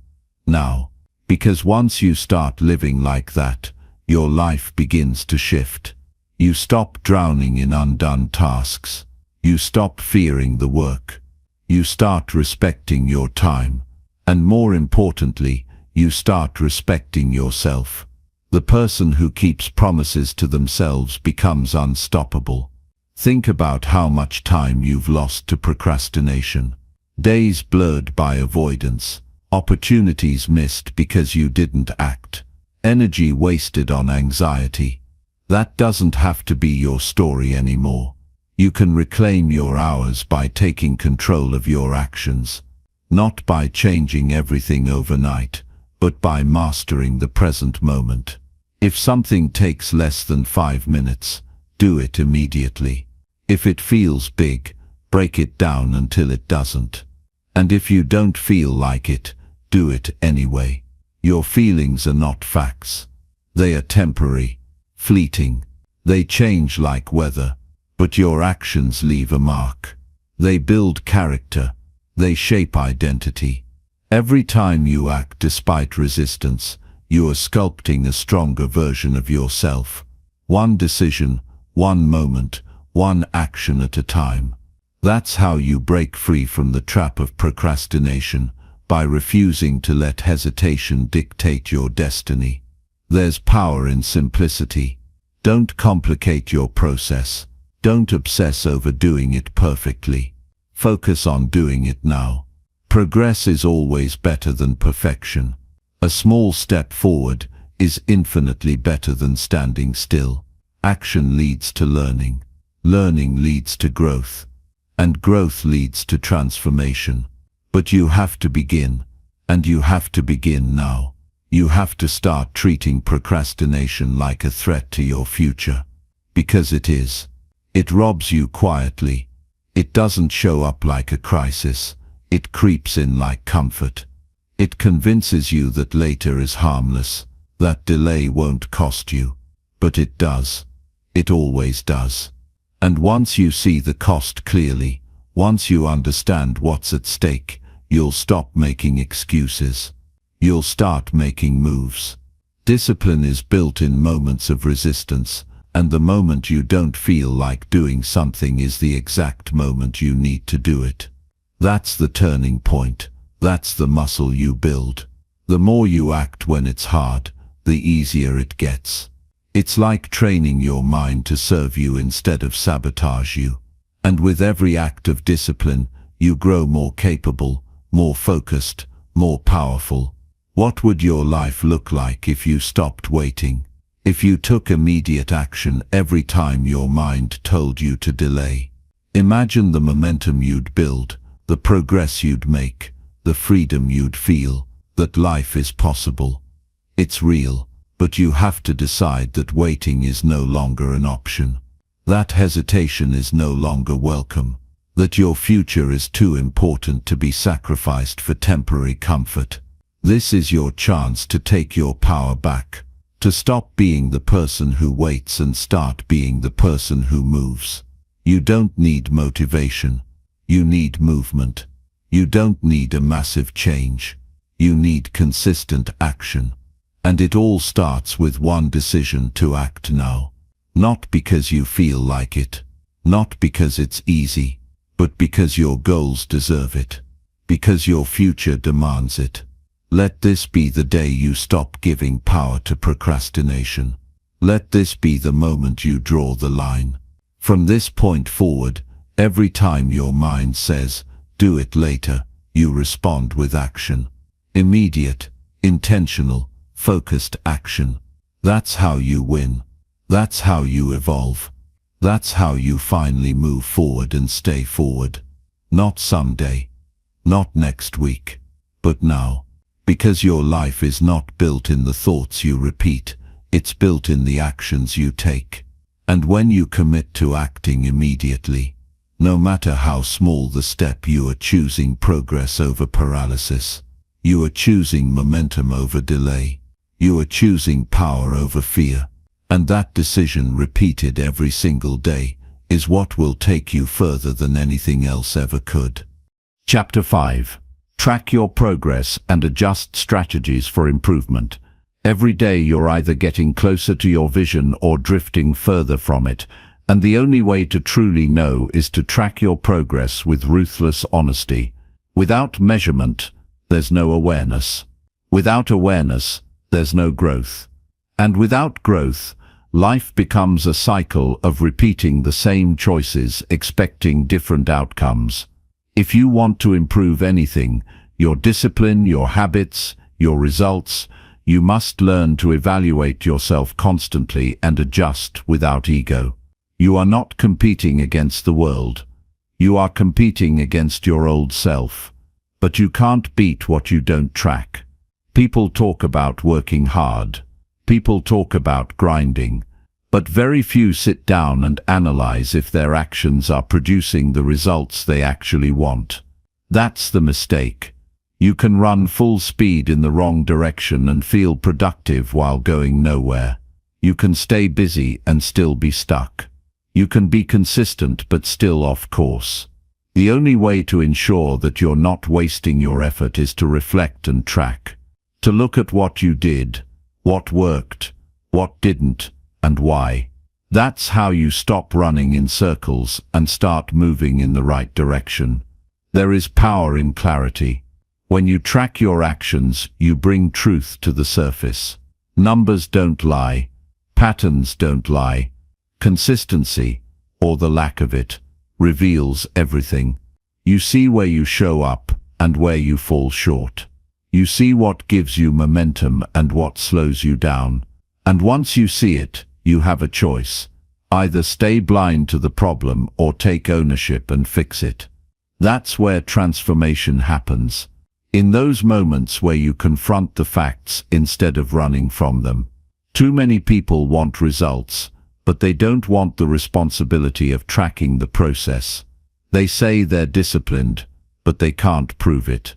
now. Because once you start living like that, your life begins to shift. You stop drowning in undone tasks. You stop fearing the work. You start respecting your time. And more importantly, you start respecting yourself. The person who keeps promises to themselves becomes unstoppable. Think about how much time you've lost to procrastination. Days blurred by avoidance. Opportunities missed because you didn't act. Energy wasted on anxiety. That doesn't have to be your story anymore. You can reclaim your hours by taking control of your actions. Not by changing everything overnight, but by mastering the present moment. If something takes less than 5 minutes, do it immediately. If it feels big, break it down until it doesn't. And if you don't feel like it, do it anyway. Your feelings are not facts. They are temporary, fleeting. They change like weather, but your actions leave a mark. They build character. They shape identity. Every time you act despite resistance, you are sculpting a stronger version of yourself. One decision, one moment, one action at a time. That's how you break free from the trap of procrastination, by refusing to let hesitation dictate your destiny. There's power in simplicity. Don't complicate your process. Don't obsess over doing it perfectly. Focus on doing it now. Progress is always better than perfection. A small step forward is infinitely better than standing still. Action leads to learning. Learning leads to growth. And growth leads to transformation. But you have to begin, and you have to begin now. You have to start treating procrastination like a threat to your future. Because it is. It robs you quietly. It doesn't show up like a crisis. It creeps in like comfort. It convinces you that later is harmless, that delay won't cost you. But it does. It always does. And once you see the cost clearly, once you understand what's at stake, you'll stop making excuses. You'll start making moves. Discipline is built in moments of resistance, and the moment you don't feel like doing something is the exact moment you need to do it. That's the turning point. That's the muscle you build. The more you act when it's hard, the easier it gets. It's like training your mind to serve you instead of sabotage you. And with every act of discipline, you grow more capable, more focused, more powerful. What would your life look like if you stopped waiting? If you took immediate action every time your mind told you to delay? Imagine the momentum you'd build, the progress you'd make, the freedom you'd feel, that life is possible. It's real, but you have to decide that waiting is no longer an option. That hesitation is no longer welcome. That your future is too important to be sacrificed for temporary comfort. This is your chance to take your power back, to stop being the person who waits and start being the person who moves. You don't need motivation. You need movement. You don't need a massive change. You need consistent action. And it all starts with one decision to act now. Not because you feel like it, not because it's easy, but because your goals deserve it, because your future demands it. Let this be the day you stop giving power to procrastination. Let this be the moment you draw the line. From this point forward, every time your mind says, "Do it later," you respond with action. Immediate, intentional, focused action. That's how you win. That's how you evolve. That's how you finally move forward and stay forward. Not someday, not next week, but now. Because your life is not built in the thoughts you repeat, it's built in the actions you take. And when you commit to acting immediately, no matter how small the step, you are choosing progress over paralysis. You are choosing momentum over delay. You are choosing power over fear. And that decision, repeated every single day, is what will take you further than anything else ever could. Chapter 5. Track your progress and adjust strategies for improvement. Every day you're either getting closer to your vision or drifting further from it, and the only way to truly know is to track your progress with ruthless honesty. Without measurement, there's no awareness. Without awareness, there's no growth. And without growth, life becomes a cycle of repeating the same choices, expecting different outcomes. If you want to improve anything, your discipline, your habits, your results, you must learn to evaluate yourself constantly and adjust without ego. You are not competing against the world. You are competing against your old self. But you can't beat what you don't track. People talk about working hard. People talk about grinding. But very few sit down and analyze if their actions are producing the results they actually want. That's the mistake. You can run full speed in the wrong direction and feel productive while going nowhere. You can stay busy and still be stuck. You can be consistent but still off course. The only way to ensure that you're not wasting your effort is to reflect and track. To look at what you did, what worked, what didn't, and why. That's how you stop running in circles and start moving in the right direction. There is power in clarity. When you track your actions, you bring truth to the surface. Numbers don't lie. Patterns don't lie. Consistency, or the lack of it, reveals everything. You see where you show up and where you fall short. You see what gives you momentum and what slows you down. And once you see it, you have a choice. Either stay blind to the problem or take ownership and fix it. That's where transformation happens. In those moments where you confront the facts instead of running from them. Too many people want results, but they don't want the responsibility of tracking the process. They say they're disciplined, but they can't prove it.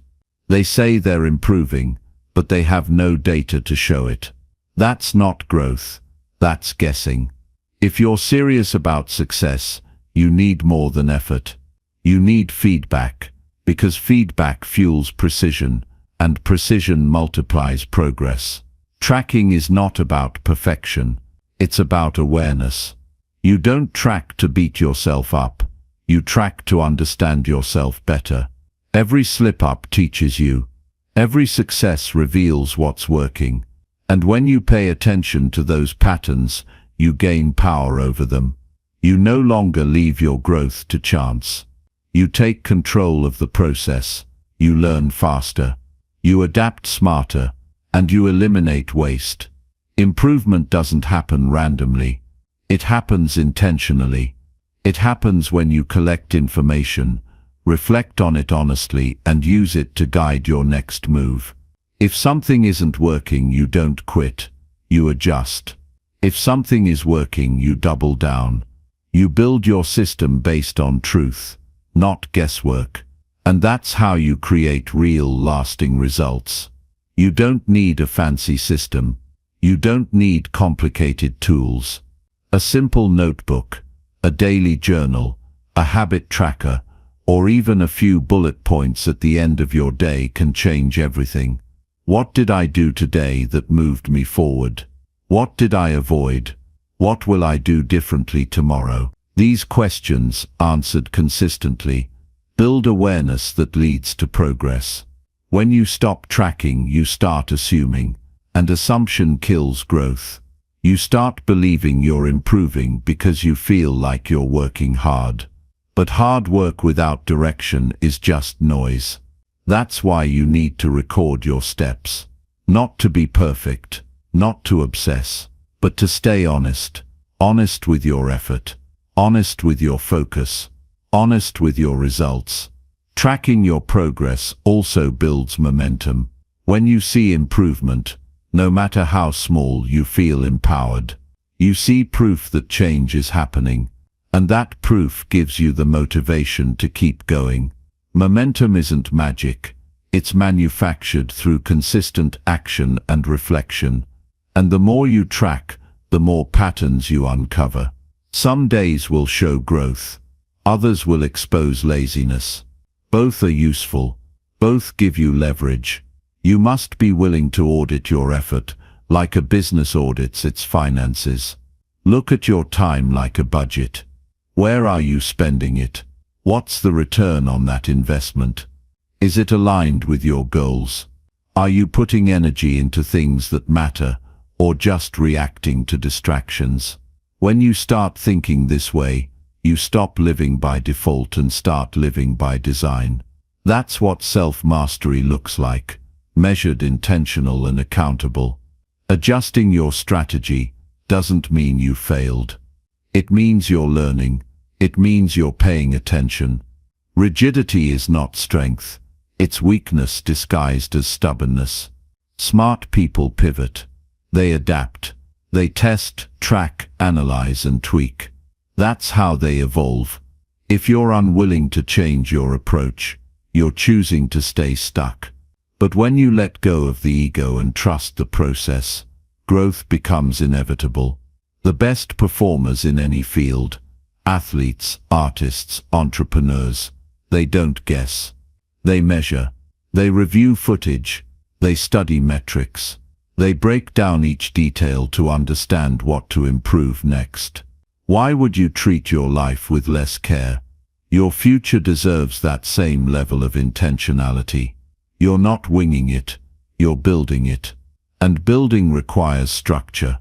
They say they're improving, but they have no data to show it. That's not growth. That's guessing. If you're serious about success, you need more than effort. You need feedback, because feedback fuels precision, and precision multiplies progress. Tracking is not about perfection. It's about awareness. You don't track to beat yourself up. You track to understand yourself better. Every slip-up teaches you. Every success reveals what's working. And when you pay attention to those patterns, you gain power over them. You no longer leave your growth to chance. You take control of the process. You learn faster. You adapt smarter. And you eliminate waste. Improvement doesn't happen randomly. It happens intentionally. It happens when you collect information, reflect on it honestly, and use it to guide your next move. If something isn't working, you don't quit. You adjust. If something is working, you double down. You build your system based on truth, not guesswork. And that's how you create real, lasting results. You don't need a fancy system. You don't need complicated tools. A simple notebook, a daily journal, a habit tracker, or even a few bullet points at the end of your day can change everything. What did I do today that moved me forward? What did I avoid? What will I do differently tomorrow? These questions, answered consistently, build awareness that leads to progress. When you stop tracking, you start assuming, and assumption kills growth. You start believing you're improving because you feel like you're working hard. But hard work without direction is just noise. That's why you need to record your steps. Not to be perfect, not to obsess, but to stay honest. Honest with your effort, honest with your focus, honest with your results. Tracking your progress also builds momentum. When you see improvement, no matter how small, you feel empowered. You see proof that change is happening, and that proof gives you the motivation to keep going. Momentum isn't magic. It's manufactured through consistent action and reflection. And the more you track, the more patterns you uncover. Some days will show growth. Others will expose laziness. Both are useful. Both give you leverage. You must be willing to audit your effort, like a business audits its finances. Look at your time like a budget. Where are you spending it? What's the return on that investment? Is it aligned with your goals? Are you putting energy into things that matter, or just reacting to distractions? When you start thinking this way, you stop living by default and start living by design. That's what self-mastery looks like. Measured, intentional, and accountable. Adjusting your strategy doesn't mean you failed. It means you're learning. It means you're paying attention. Rigidity is not strength. It's weakness disguised as stubbornness. Smart people pivot. They adapt. They test, track, analyze, and tweak. That's how they evolve. If you're unwilling to change your approach, you're choosing to stay stuck. But when you let go of the ego and trust the process, growth becomes inevitable. The best performers in any field, athletes, artists, entrepreneurs, they don't guess. They measure. They review footage. They study metrics. They break down each detail to understand what to improve next. Why would you treat your life with less care? Your future deserves that same level of intentionality. You're not winging it, you're building it. And building requires structure.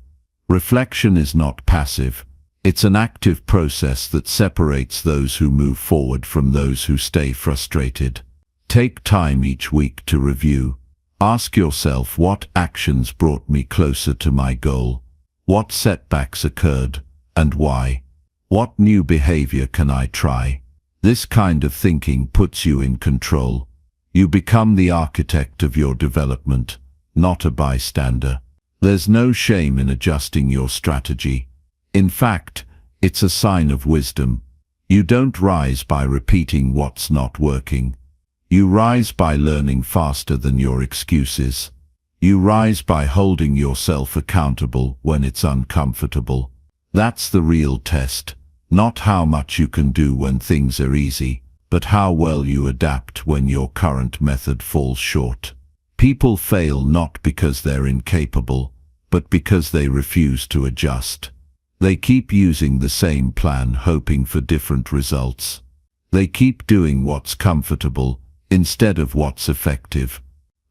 Reflection is not passive. It's an active process that separates those who move forward from those who stay frustrated. Take time each week to review. Ask yourself, what actions brought me closer to my goal? What setbacks occurred, and why? What new behavior can I try? This kind of thinking puts you in control. You become the architect of your development, not a bystander. There's no shame in adjusting your strategy. In fact, it's a sign of wisdom. You don't rise by repeating what's not working. You rise by learning faster than your excuses. You rise by holding yourself accountable when it's uncomfortable. That's the real test. Not how much you can do when things are easy, but how well you adapt when your current method falls short. People fail not because they're incapable, but because they refuse to adjust. They keep using the same plan, hoping for different results. They keep doing what's comfortable instead of what's effective.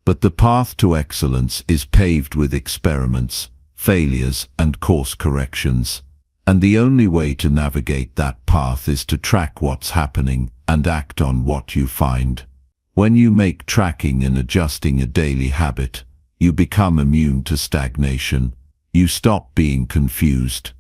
But the path to excellence is paved with experiments, failures, and course corrections. And the only way to navigate that path is to track what's happening and act on what you find. When you make tracking and adjusting a daily habit, you become immune to stagnation. You stop being confused.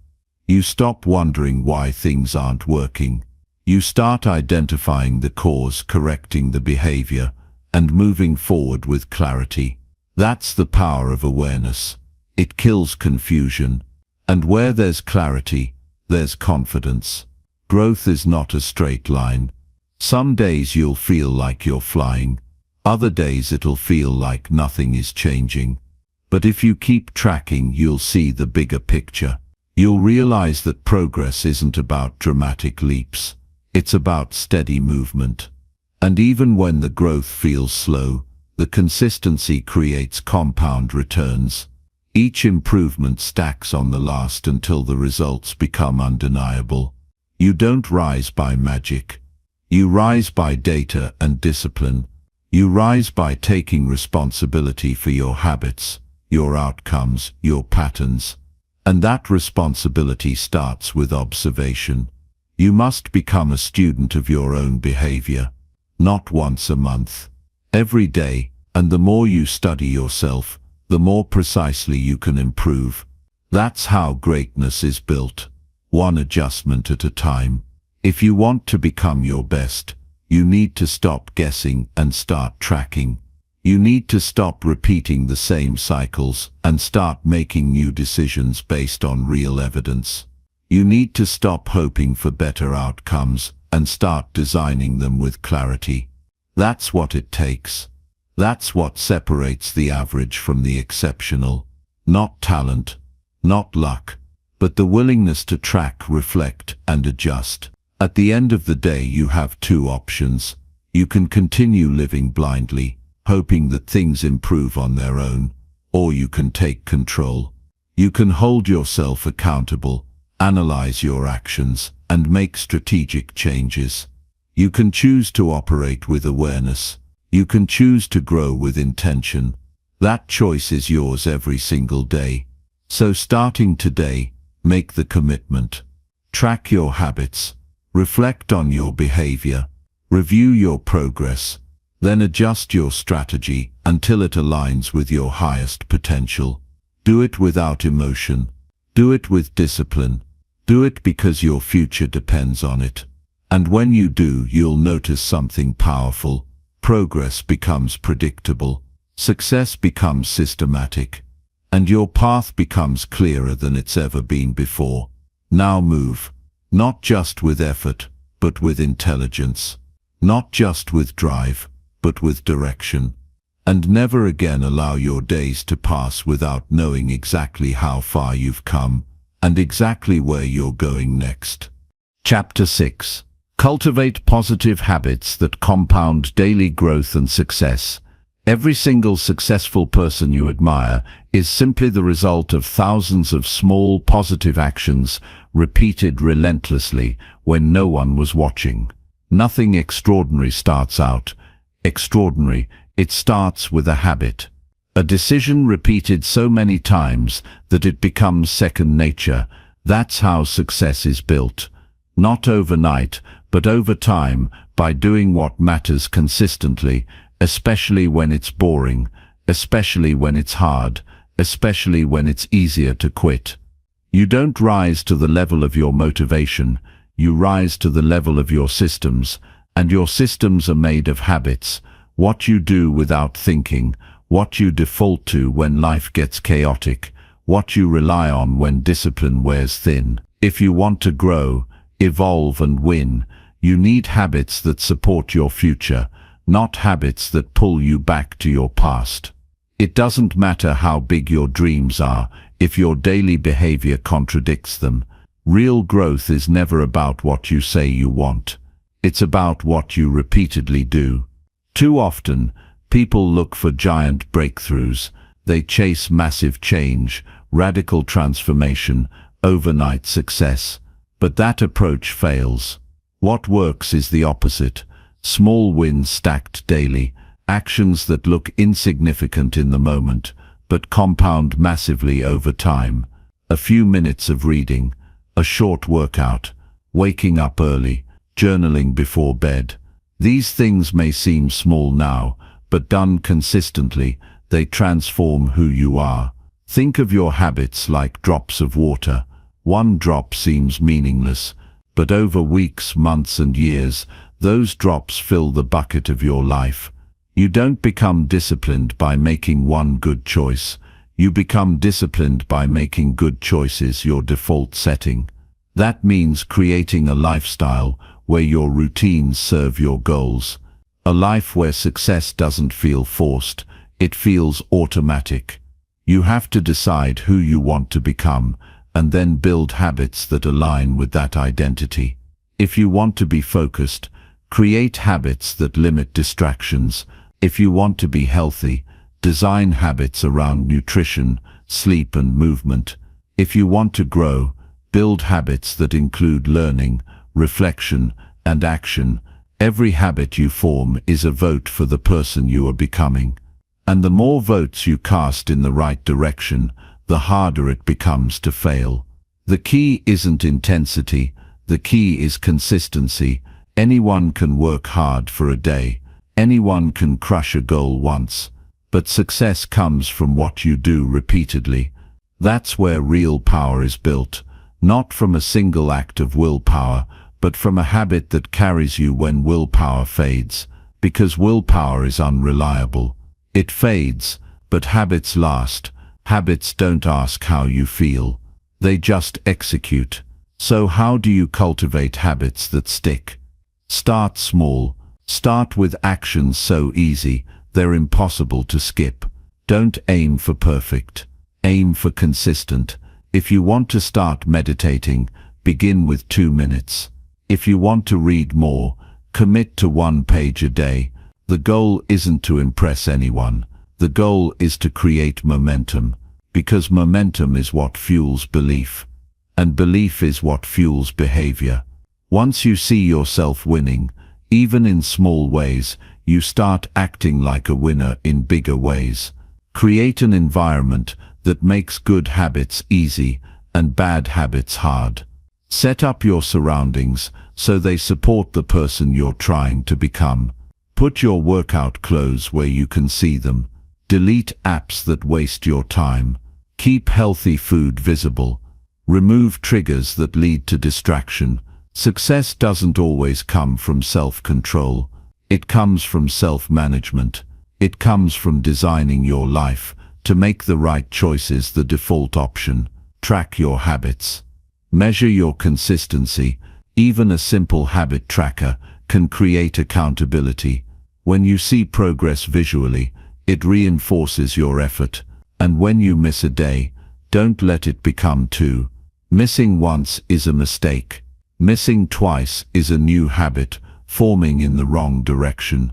You stop wondering why things aren't working. You start identifying the cause, correcting the behavior, and moving forward with clarity. That's the power of awareness. It kills confusion. And where there's clarity, there's confidence. Growth is not a straight line. Some days you'll feel like you're flying. Other days it'll feel like nothing is changing. But if you keep tracking, you'll see the bigger picture. You'll realize that progress isn't about dramatic leaps. It's about steady movement. And even when the growth feels slow, the consistency creates compound returns. Each improvement stacks on the last until the results become undeniable. You don't rise by magic. You rise by data and discipline. You rise by taking responsibility for your habits, your outcomes, your patterns. And that responsibility starts with observation. You must become a student of your own behavior, not once a month, every day, and the more you study yourself, the more precisely you can improve. That's how greatness is built, one adjustment at a time. If you want to become your best, you need to stop guessing and start tracking. You need to stop repeating the same cycles and start making new decisions based on real evidence. You need to stop hoping for better outcomes and start designing them with clarity. That's what it takes. That's what separates the average from the exceptional. Not talent, not luck, but the willingness to track, reflect, and adjust. At the end of the day, you have two options. You can continue living blindly, hoping that things improve on their own, or you can take control. You can hold yourself accountable, analyze your actions, and make strategic changes. You can choose to operate with awareness. You can choose to grow with intention. That choice is yours every single day. So starting today, make the commitment. Track your habits. Reflect on your behavior. Review your progress. Then adjust your strategy until it aligns with your highest potential. Do it without emotion. Do it with discipline. Do it because your future depends on it. And when you do, you'll notice something powerful. Progress becomes predictable. Success becomes systematic. And your path becomes clearer than it's ever been before. Now move. Not just with effort, but with intelligence. Not just with drive, but with direction. And never again allow your days to pass without knowing exactly how far you've come and exactly where you're going next. Chapter 6. Cultivate positive habits that compound daily growth and success. Every single successful person you admire is simply the result of thousands of small positive actions repeated relentlessly when no one was watching. Nothing extraordinary starts out extraordinary. It starts with a habit. A decision repeated so many times that it becomes second nature. That's how success is built. Not overnight, but over time, by doing what matters consistently, especially when it's boring, especially when it's hard, especially when it's easier to quit. You don't rise to the level of your motivation, you rise to the level of your systems, and your systems are made of habits. What you do without thinking, what you default to when life gets chaotic, what you rely on when discipline wears thin. If you want to grow, evolve and win, you need habits that support your future, not habits that pull you back to your past. It doesn't matter how big your dreams are if your daily behavior contradicts them. Real growth is never about what you say you want. It's about what you repeatedly do. Too often, people look for giant breakthroughs. They chase massive change, radical transformation, overnight success. But that approach fails. What works is the opposite. Small wins stacked daily, actions that look insignificant in the moment, but compound massively over time. A few minutes of reading, a short workout, waking up early, journaling before bed. These things may seem small now, but done consistently, they transform who you are. Think of your habits like drops of water. One drop seems meaningless, but over weeks, months and years, those drops fill the bucket of your life. You don't become disciplined by making one good choice. You become disciplined by making good choices your default setting. That means creating a lifestyle where your routines serve your goals. A life where success doesn't feel forced, it feels automatic. You have to decide who you want to become, and then build habits that align with that identity. If you want to be focused, create habits that limit distractions. If you want to be healthy, design habits around nutrition, sleep and movement. If you want to grow, build habits that include learning, reflection, and action. Every habit you form is a vote for the person you are becoming. And the more votes you cast in the right direction, the harder it becomes to fail. The key isn't intensity, the key is consistency. Anyone can work hard for a day, anyone can crush a goal once, but success comes from what you do repeatedly. That's where real power is built, not from a single act of willpower, but from a habit that carries you when willpower fades, because willpower is unreliable. It fades, but habits last. Habits don't ask how you feel. They just execute. So how do you cultivate habits that stick? Start small. Start with actions so easy, they're impossible to skip. Don't aim for perfect. Aim for consistent. If you want to start meditating, begin with 2 minutes. If you want to read more, commit to 1 page a day. The goal isn't to impress anyone. The goal is to create momentum, because momentum is what fuels belief, and belief is what fuels behavior. Once you see yourself winning, even in small ways, you start acting like a winner in bigger ways. Create an environment that makes good habits easy and bad habits hard. Set up your surroundings so they support the person you're trying to become. Put your workout clothes where you can see them. Delete apps that waste your time. Keep healthy food visible. Remove triggers that lead to distraction. Success doesn't always come from self-control. It comes from self-management. It comes from designing your life to make the right choices the default option. Track your habits. Measure your consistency. Even a simple habit tracker can create accountability. When you see progress visually, it reinforces your effort. And when you miss a day, don't let it become 2. Missing once is a mistake. Missing twice is a new habit forming in the wrong direction.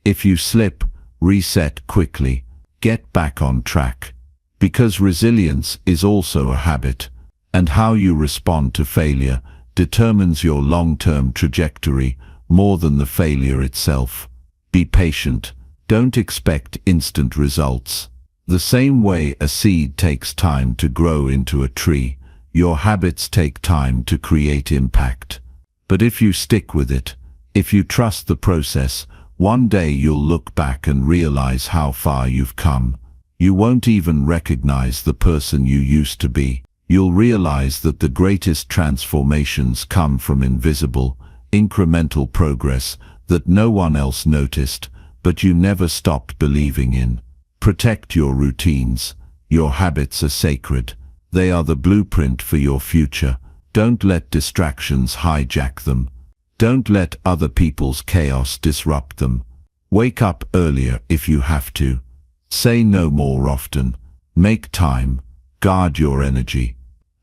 If you slip, reset quickly. Get back on track. Because resilience is also a habit, and how you respond to failure determines your long-term trajectory more than the failure itself. Be patient. Don't expect instant results. The same way a seed takes time to grow into a tree, your habits take time to create impact. But if you stick with it, if you trust the process, one day you'll look back and realize how far you've come. You won't even recognize the person you used to be. You'll realize that the greatest transformations come from invisible, incremental progress that no one else noticed, but you never stopped believing in. Protect your routines. Your habits are sacred. They are the blueprint for your future. Don't let distractions hijack them. Don't let other people's chaos disrupt them. Wake up earlier if you have to. Say no more often. Make time. Guard your energy.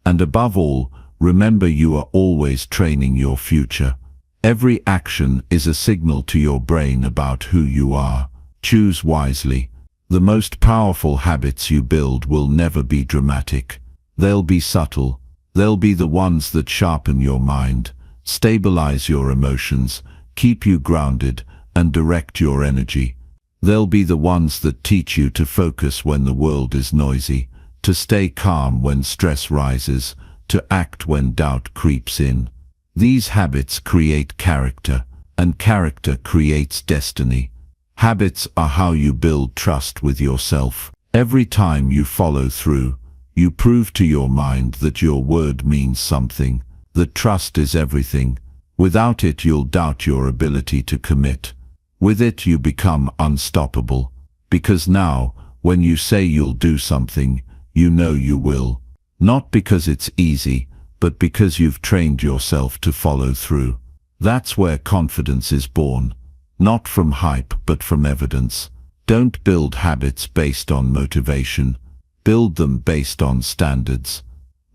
And above all, remember you are always training your future. Every action is a signal to your brain about who you are. Choose wisely. The most powerful habits you build will never be dramatic. They'll be subtle. They'll be the ones that sharpen your mind, stabilize your emotions, keep you grounded, and direct your energy. They'll be the ones that teach you to focus when the world is noisy, to stay calm when stress rises, to act when doubt creeps in. These habits create character, and character creates destiny. Habits are how you build trust with yourself. Every time you follow through, you prove to your mind that your word means something, that trust is everything. Without it, you'll doubt your ability to commit. With it, you become unstoppable. Because now, when you say you'll do something, you know you will. Not because it's easy, but because you've trained yourself to follow through. That's where confidence is born. Not from hype, but from evidence. Don't build habits based on motivation. Build them based on standards.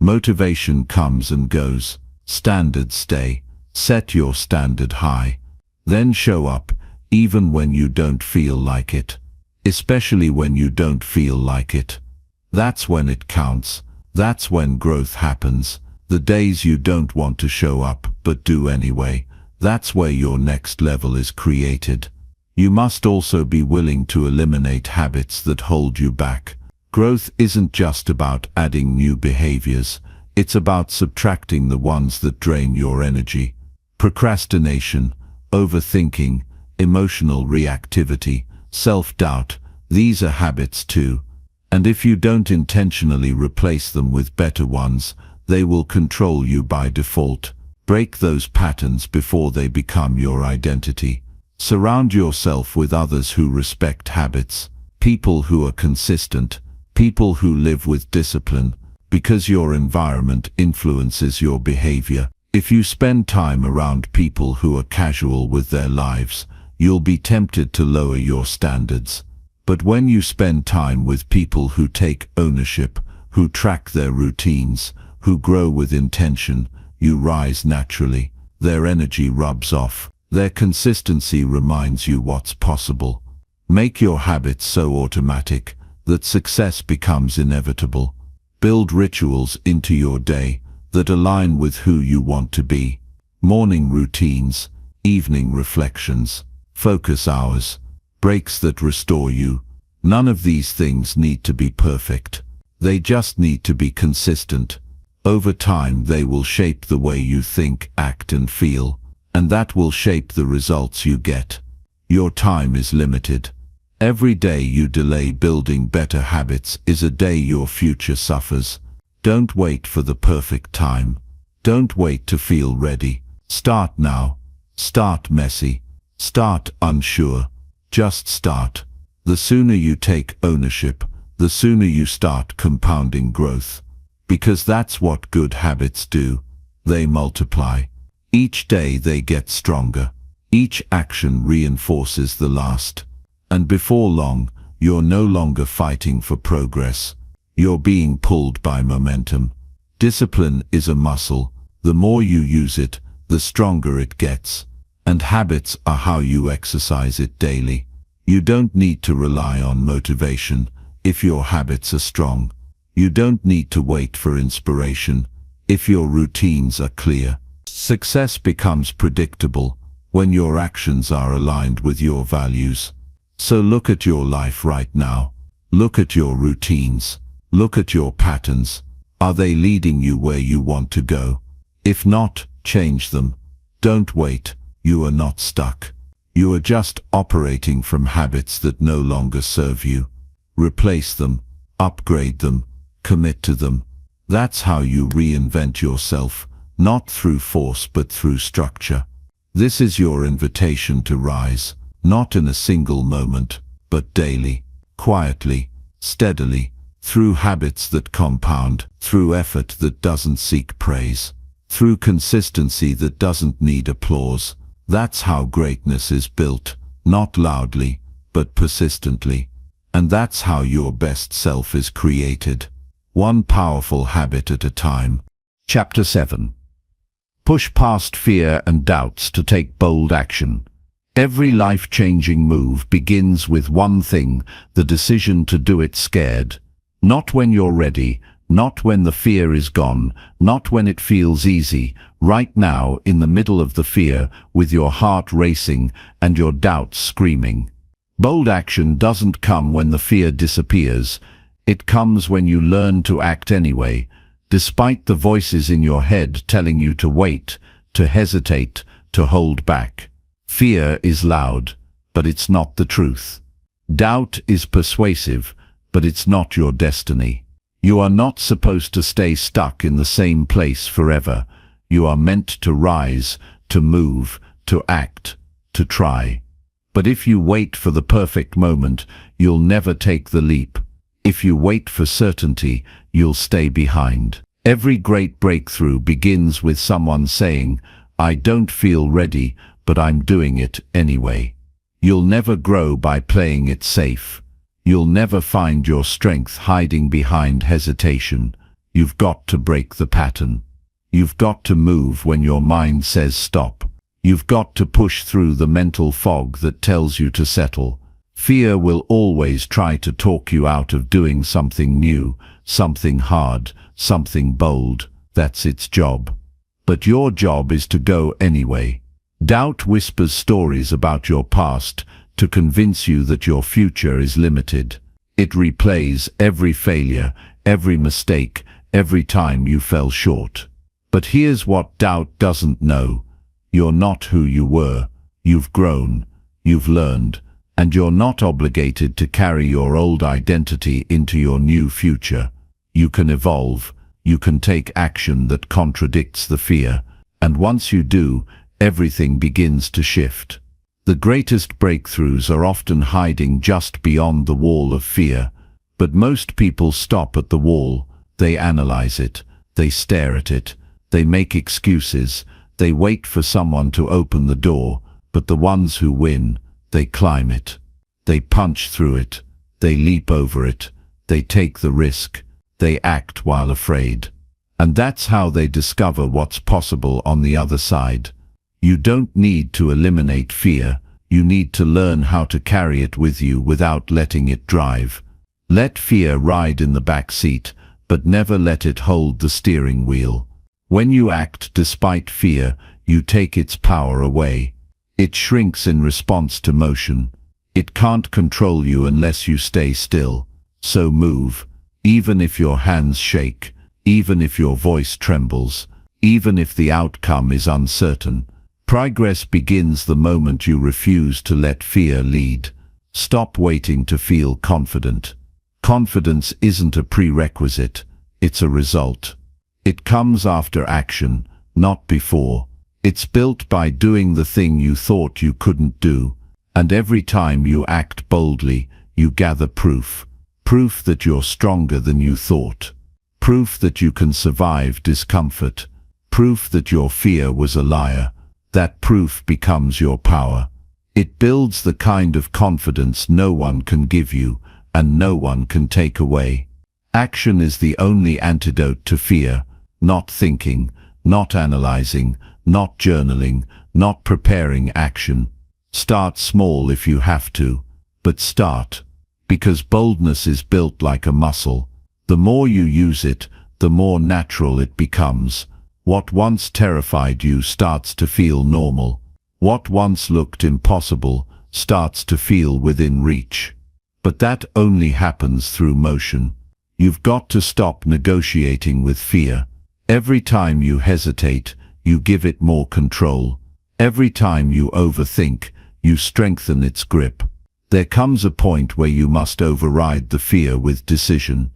Motivation comes and goes. Standards stay. Set your standard high. Then show up, even when you don't feel like it. Especially when you don't feel like it. That's when it counts. That's when growth happens. The days you don't want to show up, but do anyway. That's where your next level is created. You must also be willing to eliminate habits that hold you back. Growth isn't just about adding new behaviors. It's about subtracting the ones that drain your energy. Procrastination, overthinking, emotional reactivity, self-doubt, these are habits too. And if you don't intentionally replace them with better ones, they will control you by default. Break those patterns before they become your identity. Surround yourself with others who respect habits, people who are consistent, people who live with discipline, because your environment influences your behavior. If you spend time around people who are casual with their lives, you'll be tempted to lower your standards. But when you spend time with people who take ownership, who track their routines, who grow with intention, you rise naturally. Their energy rubs off. Their consistency reminds you what's possible. Make your habits so automatic that success becomes inevitable. Build rituals into your day that align with who you want to be. Morning routines, evening reflections, focus hours, breaks that restore you. None of these things need to be perfect. They just need to be consistent. Over time, they will shape the way you think, act, and feel, and that will shape the results you get. Your time is limited. Every day you delay building better habits is a day your future suffers. Don't wait for the perfect time. Don't wait to feel ready. Start now. Start messy. Start unsure. Just start. The sooner you take ownership, the sooner you start compounding growth. Because that's what good habits do. They multiply. Each day they get stronger. Each action reinforces the last. And before long, you're no longer fighting for progress. You're being pulled by momentum. Discipline is a muscle. The more you use it, the stronger it gets. And habits are how you exercise it daily. You don't need to rely on motivation if your habits are strong. You don't need to wait for inspiration if your routines are clear. Success becomes predictable when your actions are aligned with your values. So look at your life right now. Look at your routines. Look at your patterns. Are they leading you where you want to go? If not, change them. Don't wait. You are not stuck. You are just operating from habits that no longer serve you. Replace them. Upgrade them. Commit to them. That's how you reinvent yourself, not through force but through structure. This is your invitation to rise, not in a single moment, but daily, quietly, steadily, through habits that compound, through effort that doesn't seek praise, through consistency that doesn't need applause. That's how greatness is built, not loudly, but persistently. And that's how your best self is created. One powerful habit at a time. Chapter 7. Push past fear and doubts to take bold action. Every life-changing move begins with one thing, the decision to do it scared. Not when you're ready, not when the fear is gone, not when it feels easy. Right now, in the middle of the fear, with your heart racing and your doubts screaming. Bold action doesn't come when the fear disappears. It comes when you learn to act anyway, despite the voices in your head telling you to wait, to hesitate, to hold back. Fear is loud, but it's not the truth. Doubt is persuasive, but it's not your destiny. You are not supposed to stay stuck in the same place forever. You are meant to rise, to move, to act, to try. But if you wait for the perfect moment, you'll never take the leap. If you wait for certainty, you'll stay behind. Every great breakthrough begins with someone saying, "I don't feel ready, but I'm doing it anyway." You'll never grow by playing it safe. You'll never find your strength hiding behind hesitation. You've got to break the pattern. You've got to move when your mind says stop. You've got to push through the mental fog that tells you to settle. Fear will always try to talk you out of doing something new, something hard, something bold. That's its job. But your job is to go anyway. Doubt whispers stories about your past to convince you that your future is limited. It replays every failure, every mistake, every time you fell short. But here's what doubt doesn't know. You're not who you were. You've grown, you've learned, and you're not obligated to carry your old identity into your new future. You can evolve, you can take action that contradicts the fear, and once you do, everything begins to shift. The greatest breakthroughs are often hiding just beyond the wall of fear, but most people stop at the wall. They analyze it, they stare at it, they make excuses, they wait for someone to open the door, but the ones who win, they climb it. They punch through it, they leap over it, they take the risk, they act while afraid. And that's how they discover what's possible on the other side. You don't need to eliminate fear, you need to learn how to carry it with you without letting it drive. Let fear ride in the back seat, but never let it hold the steering wheel. When you act despite fear, you take its power away. It shrinks in response to motion. It can't control you unless you stay still. So move, even if your hands shake, even if your voice trembles, even if the outcome is uncertain. Progress begins the moment you refuse to let fear lead. Stop waiting to feel confident. Confidence isn't a prerequisite, it's a result. It comes after action, not before. It's built by doing the thing you thought you couldn't do, and every time you act boldly, you gather proof. Proof that you're stronger than you thought. Proof that you can survive discomfort. Proof that your fear was a liar. That proof becomes your power. It builds the kind of confidence no one can give you, and no one can take away. Action is the only antidote to fear. Not thinking, not analyzing, not journaling, not preparing action. Start small if you have to, but start. Because boldness is built like a muscle. The more you use it, the more natural it becomes. What once terrified you starts to feel normal. What once looked impossible starts to feel within reach. But that only happens through motion. You've got to stop negotiating with fear. Every time you hesitate, you give it more control. Every time you overthink, you strengthen its grip. There comes a point where you must override the fear with decision.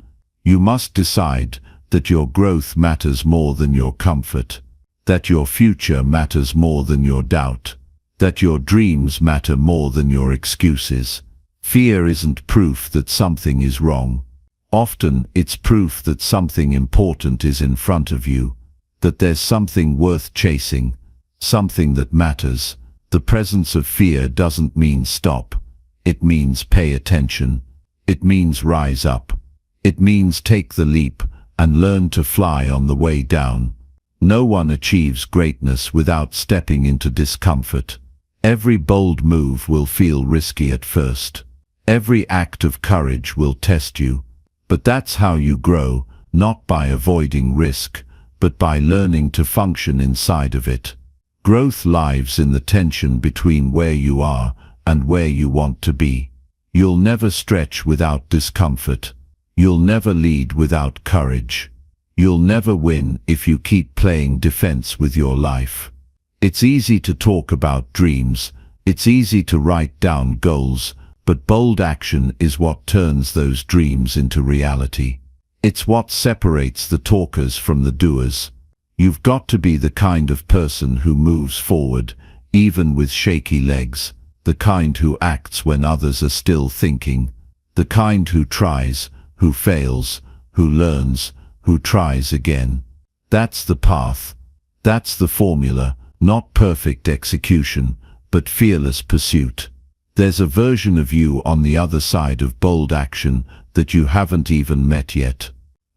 You must decide that your growth matters more than your comfort, that your future matters more than your doubt, that your dreams matter more than your excuses. Fear isn't proof that something is wrong. Often it's proof that something important is in front of you, that there's something worth chasing, something that matters. The presence of fear doesn't mean stop. It means pay attention. It means rise up. It means take the leap and learn to fly on the way down. No one achieves greatness without stepping into discomfort. Every bold move will feel risky at first. Every act of courage will test you. But that's how you grow, not by avoiding risk, but by learning to function inside of it. Growth lives in the tension between where you are and where you want to be. You'll never stretch without discomfort. You'll never lead without courage. You'll never win if you keep playing defense with your life. It's easy to talk about dreams. It's easy to write down goals, but bold action is what turns those dreams into reality. It's what separates the talkers from the doers. You've got to be the kind of person who moves forward, even with shaky legs, the kind who acts when others are still thinking, the kind who tries, who fails, who learns, who tries again. That's the path. That's the formula, not perfect execution, but fearless pursuit. There's a version of you on the other side of bold action that you haven't even met yet.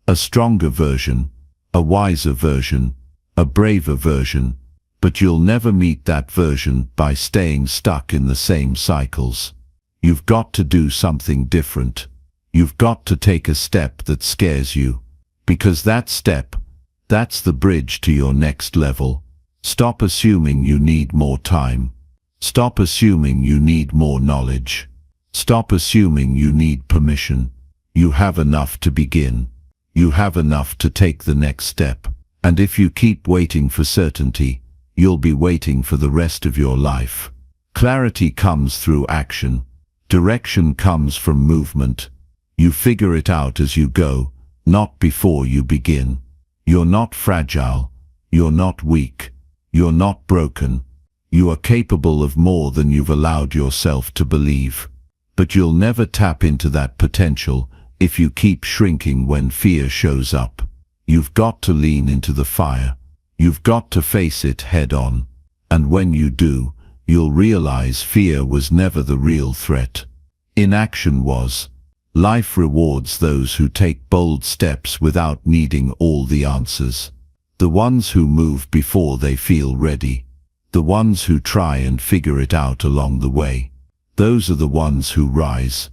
A stronger version, a wiser version, a braver version, but you'll never meet that version by staying stuck in the same cycles. You've got to do something different. You've got to take a step that scares you. Because that step, that's the bridge to your next level. Stop assuming you need more time. Stop assuming you need more knowledge. Stop assuming you need permission. You have enough to begin. You have enough to take the next step. And if you keep waiting for certainty, you'll be waiting for the rest of your life. Clarity comes through action. Direction comes from movement. You figure it out as you go, not before you begin. You're not fragile. You're not weak. You're not broken. You are capable of more than you've allowed yourself to believe. But you'll never tap into that potential if you keep shrinking when fear shows up. You've got to lean into the fire. You've got to face it head on. And when you do, you'll realize fear was never the real threat. Inaction was. Life rewards those who take bold steps without needing all the answers. The ones who move before they feel ready. The ones who try and figure it out along the way. Those are the ones who rise.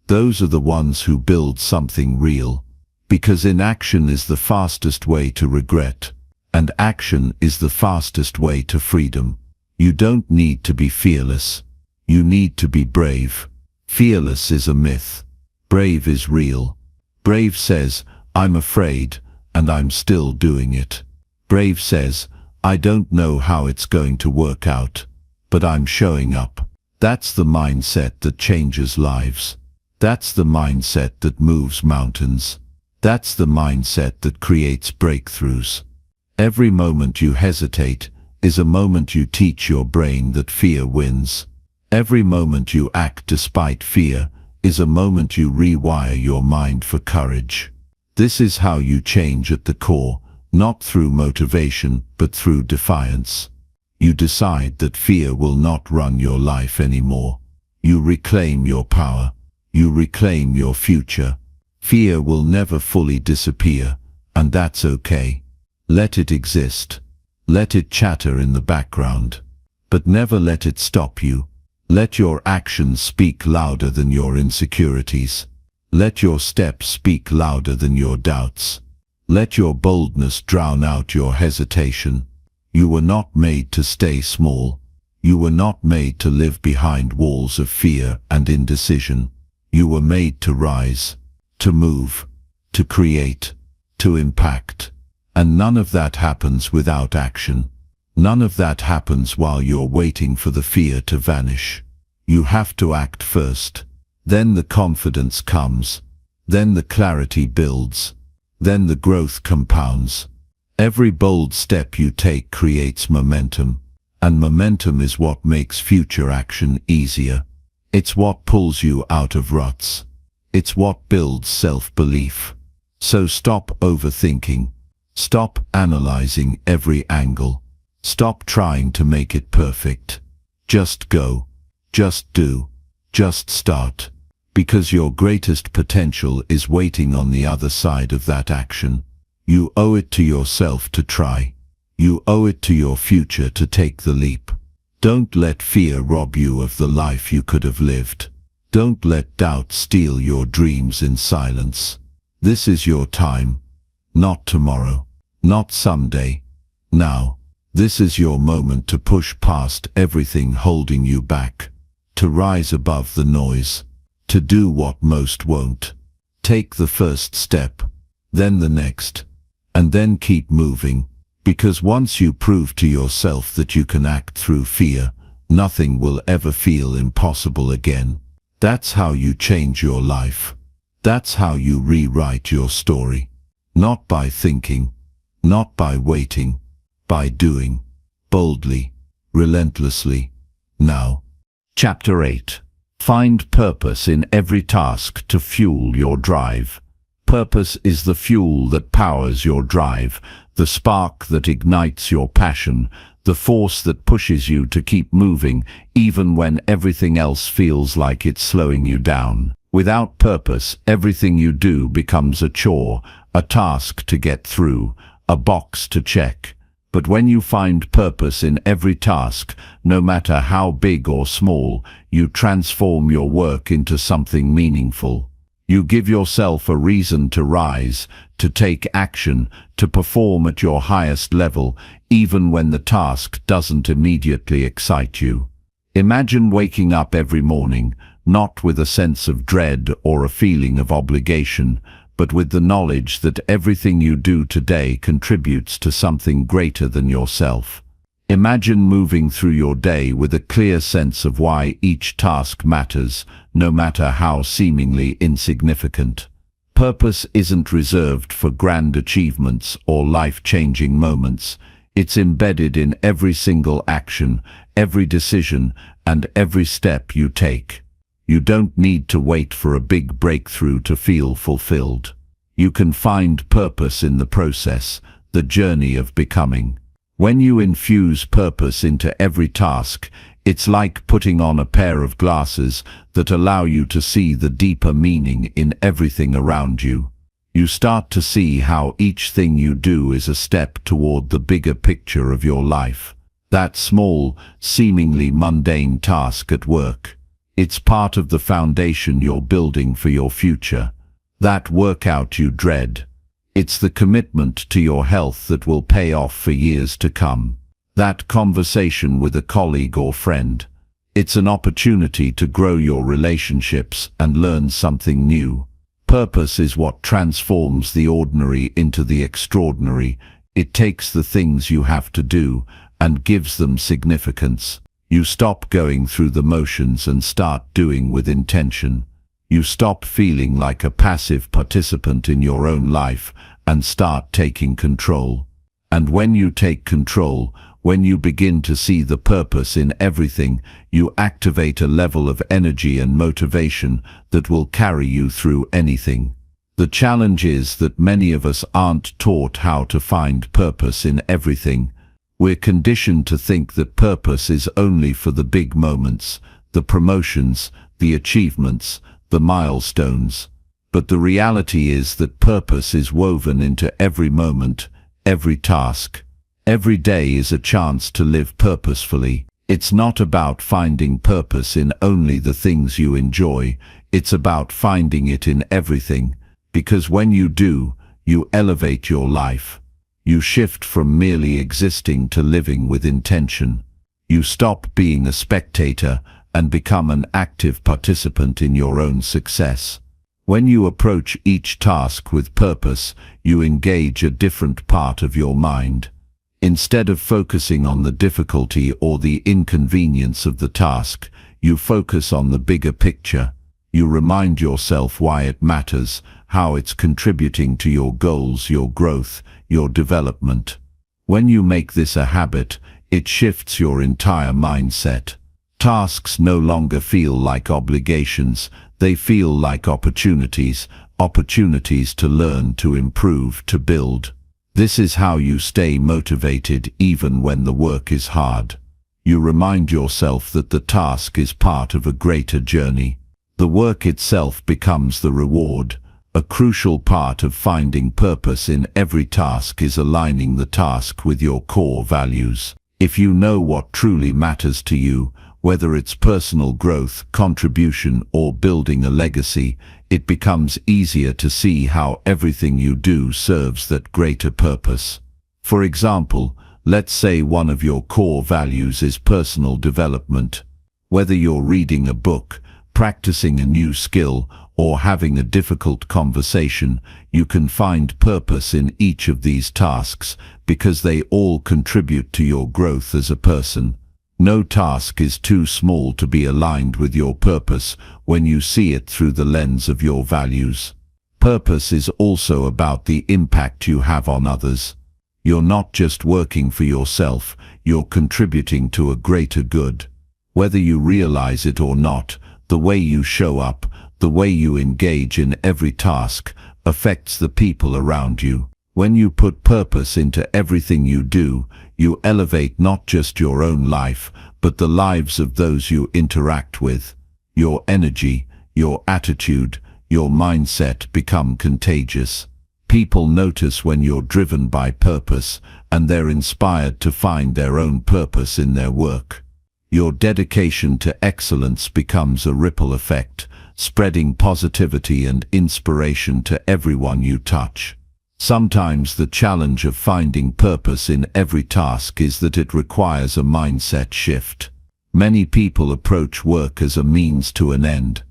Those are the ones who build something real. Because inaction is the fastest way to regret. And action is the fastest way to freedom. You don't need to be fearless. You need to be brave. Fearless is a myth. Brave is real. Brave says, I'm afraid, and I'm still doing it. Brave says, I don't know how it's going to work out, but I'm showing up. That's the mindset that changes lives. That's the mindset that moves mountains. That's the mindset that creates breakthroughs. Every moment you hesitate is a moment you teach your brain that fear wins. Every moment you act despite fear is a moment you rewire your mind for courage. This is how you change at the core, not through motivation, but through defiance. You decide that fear will not run your life anymore. You reclaim your power. You reclaim your future. Fear will never fully disappear, and that's okay. Let it exist. Let it chatter in the background. But never let it stop you. Let your actions speak louder than your insecurities. Let your steps speak louder than your doubts. Let your boldness drown out your hesitation. You were not made to stay small. You were not made to live behind walls of fear and indecision. You were made to rise, to move, to create, to impact. And none of that happens without action. None of that happens while you're waiting for the fear to vanish. You have to act first. Then the confidence comes. Then the clarity builds. Then the growth compounds. Every bold step you take creates momentum. And momentum is what makes future action easier. It's what pulls you out of ruts. It's what builds self-belief. So stop overthinking. Stop analyzing every angle. Stop trying to make it perfect. Just go. Just do. Just start. Because your greatest potential is waiting on the other side of that action. You owe it to yourself to try. You owe it to your future to take the leap. Don't let fear rob you of the life you could have lived. Don't let doubt steal your dreams in silence. This is your time. Not tomorrow. Not someday. Now. This is your moment to push past everything holding you back. To rise above the noise. To do what most won't. Take the first step. Then the next. And then keep moving. Because once you prove to yourself that you can act through fear, nothing will ever feel impossible again. That's how you change your life. That's how you rewrite your story. Not by thinking. Not by waiting. By doing. Boldly. Relentlessly. Now. Chapter 8. Find purpose in every task to fuel your drive. Purpose is the fuel that powers your drive, the spark that ignites your passion, the force that pushes you to keep moving even when everything else feels like it's slowing you down. Without purpose, everything you do becomes a chore, a task to get through, a box to check. But when you find purpose in every task, no matter how big or small, you transform your work into something meaningful. You give yourself a reason to rise, to take action, to perform at your highest level, even when the task doesn't immediately excite you. Imagine waking up every morning, not with a sense of dread or a feeling of obligation, but with the knowledge that everything you do today contributes to something greater than yourself. Imagine moving through your day with a clear sense of why each task matters, no matter how seemingly insignificant. Purpose isn't reserved for grand achievements or life-changing moments. It's embedded in every single action, every decision, and every step you take. You don't need to wait for a big breakthrough to feel fulfilled. You can find purpose in the process, the journey of becoming. When you infuse purpose into every task, it's like putting on a pair of glasses that allow you to see the deeper meaning in everything around you. You start to see how each thing you do is a step toward the bigger picture of your life. That small, seemingly mundane task at work, it's part of the foundation you're building for your future. That workout you dread, it's the commitment to your health that will pay off for years to come. That conversation with a colleague or friend, it's an opportunity to grow your relationships and learn something new. Purpose is what transforms the ordinary into the extraordinary. It takes the things you have to do and gives them significance. You stop going through the motions and start doing with intention. You stop feeling like a passive participant in your own life and start taking control. And when you take control, when you begin to see the purpose in everything, you activate a level of energy and motivation that will carry you through anything. The challenge is that many of us aren't taught how to find purpose in everything. We're conditioned to think that purpose is only for the big moments, the promotions, the achievements, the milestones. But the reality is that purpose is woven into every moment, every task. Every day is a chance to live purposefully. It's not about finding purpose in only the things you enjoy, it's about finding it in everything. Because when you do, you elevate your life. You shift from merely existing to living with intention. You stop being a spectator and become an active participant in your own success. When you approach each task with purpose, you engage a different part of your mind. Instead of focusing on the difficulty or the inconvenience of the task, you focus on the bigger picture. You remind yourself why it matters, how it's contributing to your goals, your growth, your development. When you make this a habit, it shifts your entire mindset. Tasks no longer feel like obligations, they feel like opportunities to learn, to improve, to build. This is how you stay motivated even when the work is hard. You remind yourself that the task is part of a greater journey. The work itself becomes the reward. A crucial part of finding purpose in every task is aligning the task with your core values. If you know what truly matters to you, whether it's personal growth, contribution, or building a legacy, it becomes easier to see how everything you do serves that greater purpose. For example, let's say one of your core values is personal development. Whether you're reading a book, practicing a new skill, or having a difficult conversation, you can find purpose in each of these tasks because they all contribute to your growth as a person. No task is too small to be aligned with your purpose when you see it through the lens of your values. Purpose is also about the impact you have on others. You're not just working for yourself, you're contributing to a greater good. Whether you realize it or not, the way you show up, the way you engage in every task, affects the people around you. When you put purpose into everything you do, you elevate not just your own life, but the lives of those you interact with. Your energy, your attitude, your mindset become contagious. People notice when you're driven by purpose, and they're inspired to find their own purpose in their work. Your dedication to excellence becomes a ripple effect, spreading positivity and inspiration to everyone you touch. Sometimes the challenge of finding purpose in every task is that it requires a mindset shift. Many people approach work as a means to an end.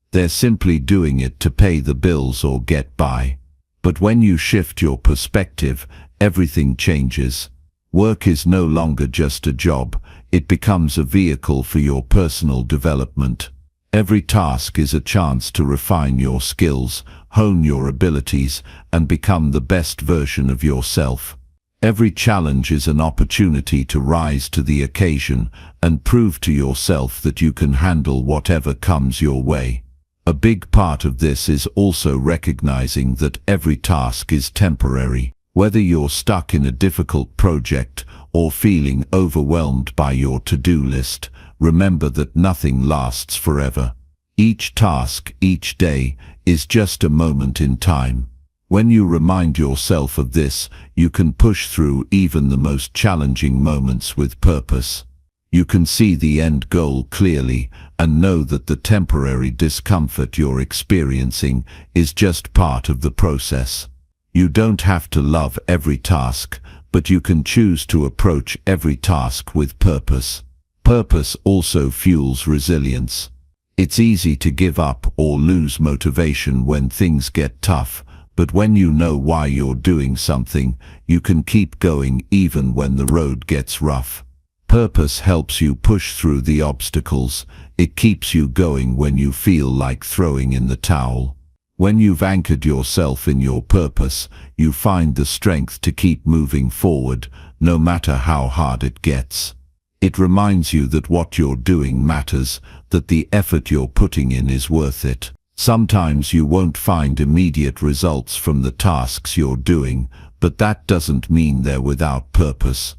They're simply doing it to pay the bills or get by. But when you shift your perspective, everything changes. Work is no longer just a job, it becomes a vehicle for your personal development. Every task is a chance to refine your skills, hone your abilities, and become the best version of yourself. Every challenge is an opportunity to rise to the occasion and prove to yourself that you can handle whatever comes your way. A big part of this is also recognizing that every task is temporary. Whether you're stuck in a difficult project or feeling overwhelmed by your to-do list, remember that nothing lasts forever. Each task, each day, is just a moment in time. When you remind yourself of this, you can push through even the most challenging moments with purpose. You can see the end goal clearly and know that the temporary discomfort you're experiencing is just part of the process. You don't have to love every task, but you can choose to approach every task with purpose. Purpose also fuels resilience. It's easy to give up or lose motivation when things get tough, but when you know why you're doing something, you can keep going even when the road gets rough. Purpose helps you push through the obstacles. It keeps you going when you feel like throwing in the towel. When you've anchored yourself in your purpose, you find the strength to keep moving forward, no matter how hard it gets. It reminds you that what you're doing matters, that the effort you're putting in is worth it. Sometimes you won't find immediate results from the tasks you're doing, but that doesn't mean they're without purpose.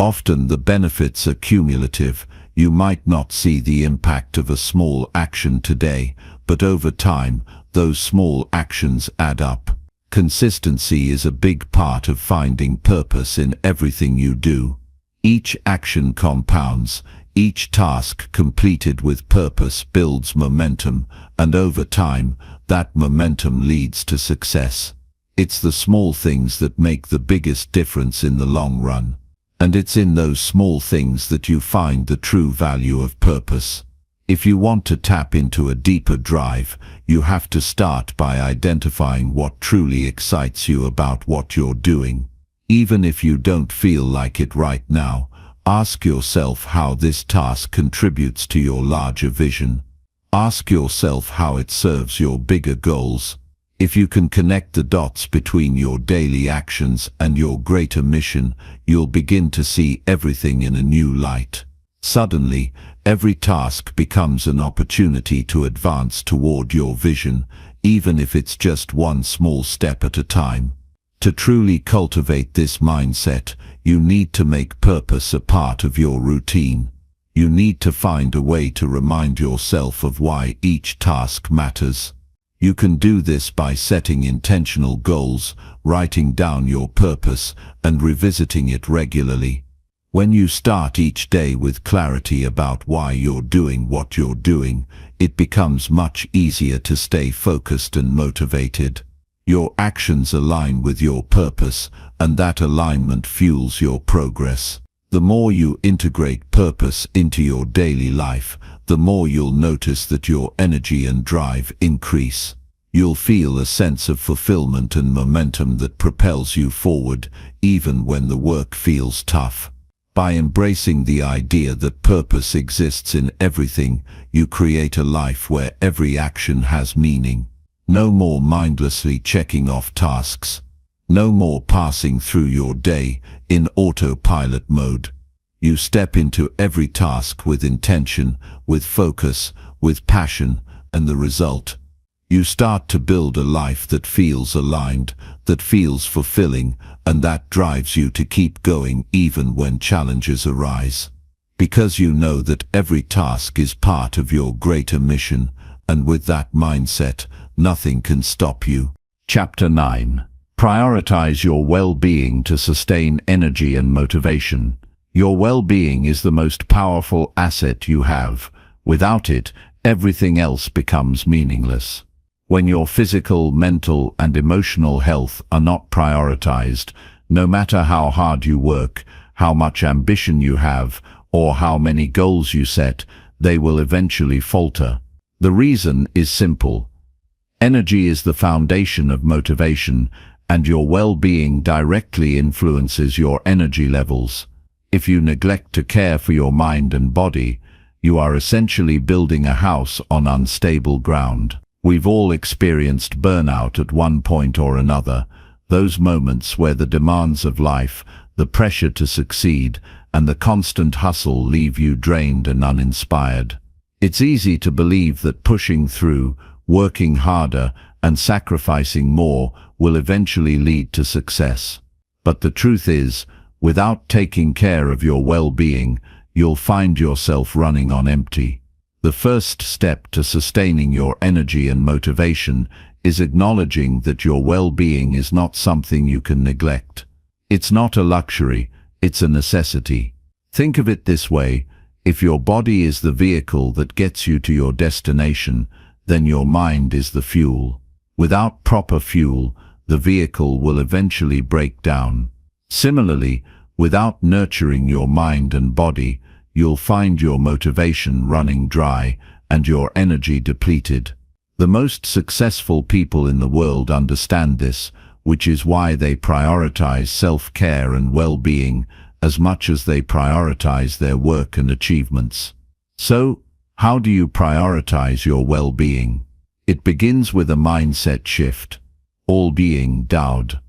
Often the benefits are cumulative. You might not see the impact of a small action today, but over time, those small actions add up. Consistency is a big part of finding purpose in everything you do. Each action compounds, each task completed with purpose builds momentum, and over time, that momentum leads to success. It's the small things that make the biggest difference in the long run. And it's in those small things that you find the true value of purpose. If you want to tap into a deeper drive, you have to start by identifying what truly excites you about what you're doing. Even if you don't feel like it right now, ask yourself how this task contributes to your larger vision. Ask yourself how it serves your bigger goals. If you can connect the dots between your daily actions and your greater mission, you'll begin to see everything in a new light. Suddenly, every task becomes an opportunity to advance toward your vision, even if it's just one small step at a time. To truly cultivate this mindset, you need to make purpose a part of your routine. You need to find a way to remind yourself of why each task matters. You can do this by setting intentional goals, writing down your purpose, and revisiting it regularly. When you start each day with clarity about why you're doing what you're doing, it becomes much easier to stay focused and motivated. Your actions align with your purpose, and that alignment fuels your progress. The more you integrate purpose into your daily life, the more you'll notice that your energy and drive increase. You'll feel a sense of fulfillment and momentum that propels you forward, even when the work feels tough. By embracing the idea that purpose exists in everything, you create a life where every action has meaning. No more mindlessly checking off tasks. No more passing through your day in autopilot mode. You step into every task with intention, with focus, with passion, and the result. You start to build a life that feels aligned, that feels fulfilling, and that drives you to keep going even when challenges arise. Because you know that every task is part of your greater mission, and with that mindset, nothing can stop you. Chapter 9. Prioritize your well-being to sustain energy and motivation. Your well-being is the most powerful asset you have. Without it, everything else becomes meaningless. When your physical, mental, and emotional health are not prioritized, no matter how hard you work, how much ambition you have, or how many goals you set, they will eventually falter. The reason is simple. Energy is the foundation of motivation, and your well-being directly influences your energy levels. If you neglect to care for your mind and body, you are essentially building a house on unstable ground. We've all experienced burnout at one point or another, those moments where the demands of life, the pressure to succeed, and the constant hustle leave you drained and uninspired. It's easy to believe that pushing through, working harder, and sacrificing more will eventually lead to success. But the truth is, without taking care of your well-being, you'll find yourself running on empty. The first step to sustaining your energy and motivation is acknowledging that your well-being is not something you can neglect. It's not a luxury, it's a necessity. Think of it this way: if your body is the vehicle that gets you to your destination, then your mind is the fuel. Without proper fuel, the vehicle will eventually break down. Similarly, without nurturing your mind and body, you'll find your motivation running dry and your energy depleted. The most successful people in the world understand this, which is why they prioritize self-care and well-being as much as they prioritize their work and achievements. So, how do you prioritize your well-being? It begins with a mindset shift. All being Daud.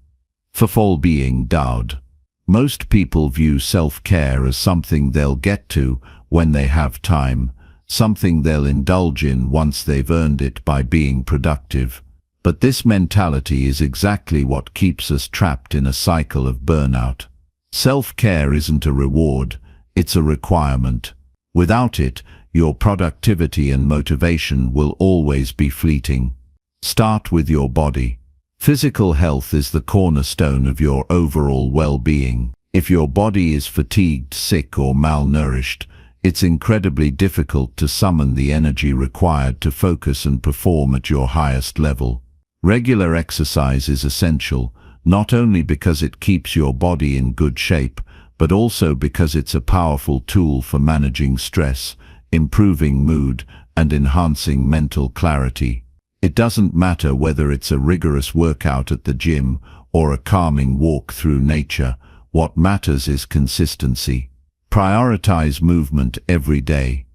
For being Daud. Most people view self-care as something they'll get to when they have time, something they'll indulge in once they've earned it by being productive. But this mentality is exactly what keeps us trapped in a cycle of burnout. Self-care isn't a reward, it's a requirement. Without it, your productivity and motivation will always be fleeting. Start with your body. Physical health is the cornerstone of your overall well-being. If your body is fatigued, sick, or malnourished, it's incredibly difficult to summon the energy required to focus and perform at your highest level. Regular exercise is essential, not only because it keeps your body in good shape, but also because it's a powerful tool for managing stress, improving mood, and enhancing mental clarity. It doesn't matter whether it's a rigorous workout at the gym or a calming walk through nature. What matters is consistency. Prioritize movement every day.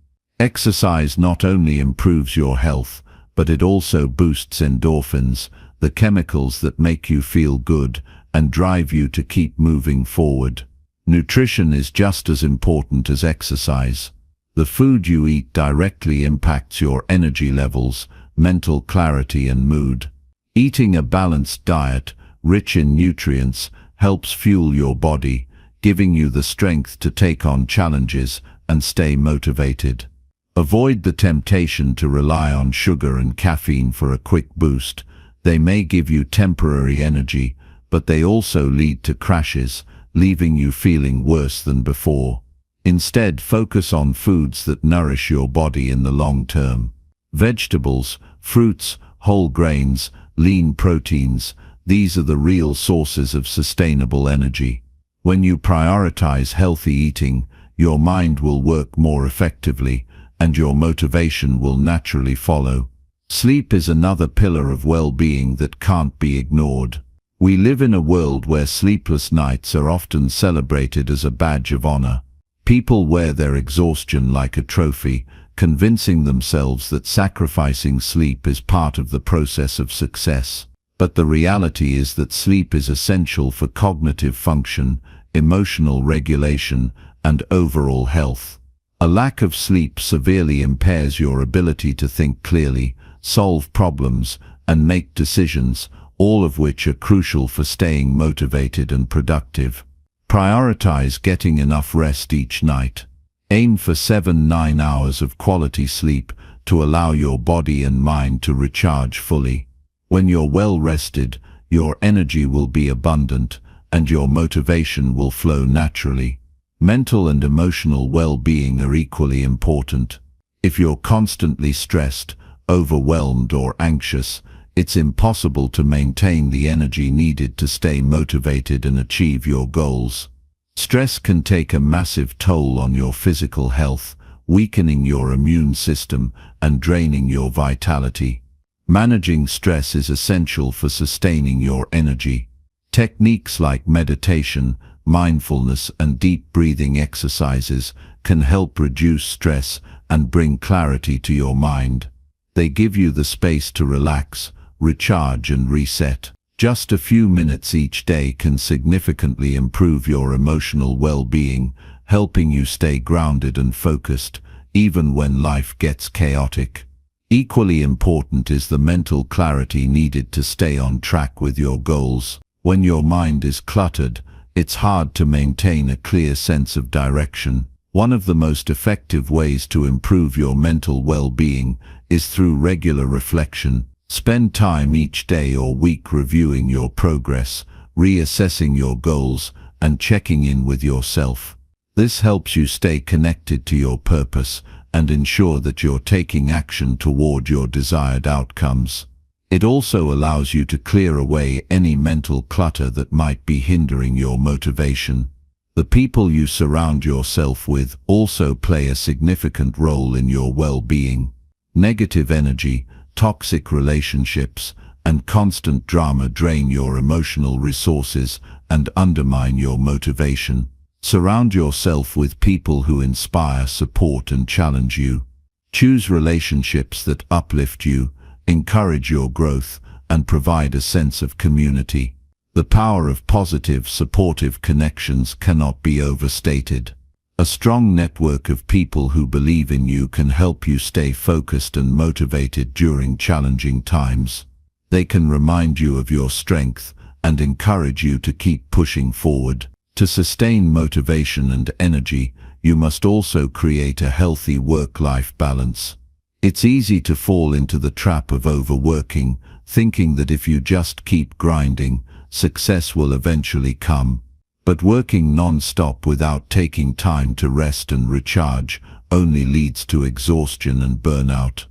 Exercise not only improves your health, but it also boosts endorphins, the chemicals that make you feel good and drive you to keep moving forward. Nutrition is just as important as exercise. The food you eat directly impacts your energy levels, mental clarity, and mood. Eating a balanced diet, rich in nutrients, helps fuel your body, giving you the strength to take on challenges and stay motivated. Avoid the temptation to rely on sugar and caffeine for a quick boost. They may give you temporary energy, but they also lead to crashes, leaving you feeling worse than before. Instead, focus on foods that nourish your body in the long term. Vegetables, fruits, whole grains, lean proteins, these are the real sources of sustainable energy. When you prioritize healthy eating, your mind will work more effectively, and your motivation will naturally follow. Sleep is another pillar of well-being that can't be ignored. We live in a world where sleepless nights are often celebrated as a badge of honor. People wear their exhaustion like a trophy, convincing themselves that sacrificing sleep is part of the process of success. But the reality is that sleep is essential for cognitive function, emotional regulation, and overall health. A lack of sleep severely impairs your ability to think clearly, solve problems, and make decisions, all of which are crucial for staying motivated and productive. Prioritize getting enough rest each night. Aim for 7-9 hours of quality sleep to allow your body and mind to recharge fully. When you're well rested, your energy will be abundant, and your motivation will flow naturally. Mental and emotional well-being are equally important. If you're constantly stressed, overwhelmed, or anxious, it's impossible to maintain the energy needed to stay motivated and achieve your goals. Stress can take a massive toll on your physical health, weakening your immune system and draining your vitality. Managing stress is essential for sustaining your energy. Techniques like meditation, mindfulness, and deep breathing exercises can help reduce stress and bring clarity to your mind. They give you the space to relax, recharge, and reset. Just a few minutes each day can significantly improve your emotional well-being, helping you stay grounded and focused, even when life gets chaotic. Equally important is the mental clarity needed to stay on track with your goals. When your mind is cluttered, it's hard to maintain a clear sense of direction. One of the most effective ways to improve your mental well-being is through regular reflection. Spend time each day or week reviewing your progress, reassessing your goals, and checking in with yourself. This helps you stay connected to your purpose and ensure that you're taking action toward your desired outcomes. It also allows you to clear away any mental clutter that might be hindering your motivation. The people you surround yourself with also play a significant role in your well-being. Negative energy, toxic relationships, and constant drama drain your emotional resources and undermine your motivation. Surround yourself with people who inspire, support, and challenge you. Choose relationships that uplift you, encourage your growth, and provide a sense of community. The power of positive, supportive connections cannot be overstated. A strong network of people who believe in you can help you stay focused and motivated during challenging times. They can remind you of your strength and encourage you to keep pushing forward. To sustain motivation and energy, you must also create a healthy work-life balance. It's easy to fall into the trap of overworking, thinking that if you just keep grinding, success will eventually come. But working non-stop without taking time to rest and recharge only leads to exhaustion and burnout.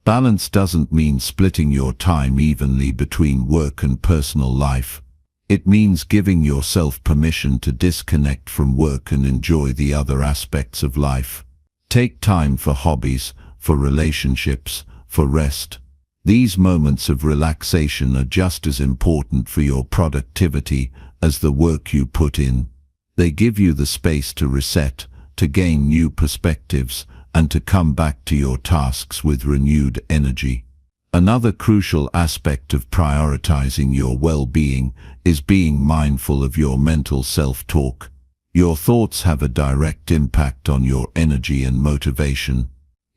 Balance doesn't mean splitting your time evenly between work and personal life. It means giving yourself permission to disconnect from work and enjoy the other aspects of life. Take time for hobbies, for relationships, for rest. These moments of relaxation are just as important for your productivity as the work you put in. They give you the space to reset, to gain new perspectives, and to come back to your tasks with renewed energy. Another crucial aspect of prioritizing your well-being is being mindful of your mental self-talk. Your thoughts have a direct impact on your energy and motivation.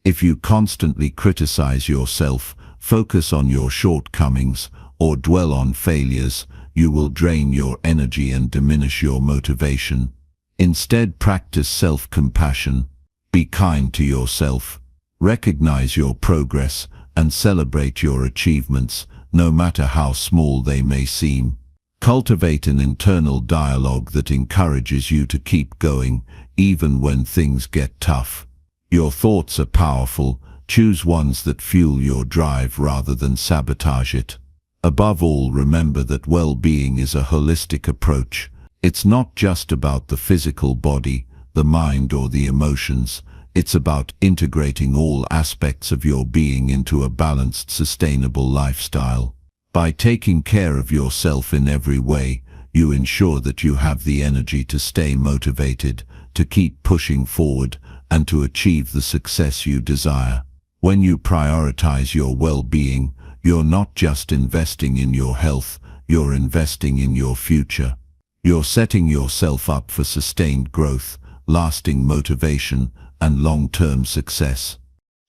If you constantly criticize yourself, focus on your shortcomings, or dwell on failures, you will drain your energy and diminish your motivation. Instead, practice self-compassion. Be kind to yourself. Recognize your progress and celebrate your achievements, no matter how small they may seem. Cultivate an internal dialogue that encourages you to keep going, even when things get tough. Your thoughts are powerful. Choose ones that fuel your drive rather than sabotage it. Above all, remember that well-being is a holistic approach. It's not just about the physical body, the mind, or the emotions. It's about integrating all aspects of your being into a balanced, sustainable lifestyle. By taking care of yourself in every way, you ensure that you have the energy to stay motivated, to keep pushing forward, and to achieve the success you desire. When you prioritize your well-being, you're not just investing in your health, you're investing in your future. You're setting yourself up for sustained growth, lasting motivation, and long-term success.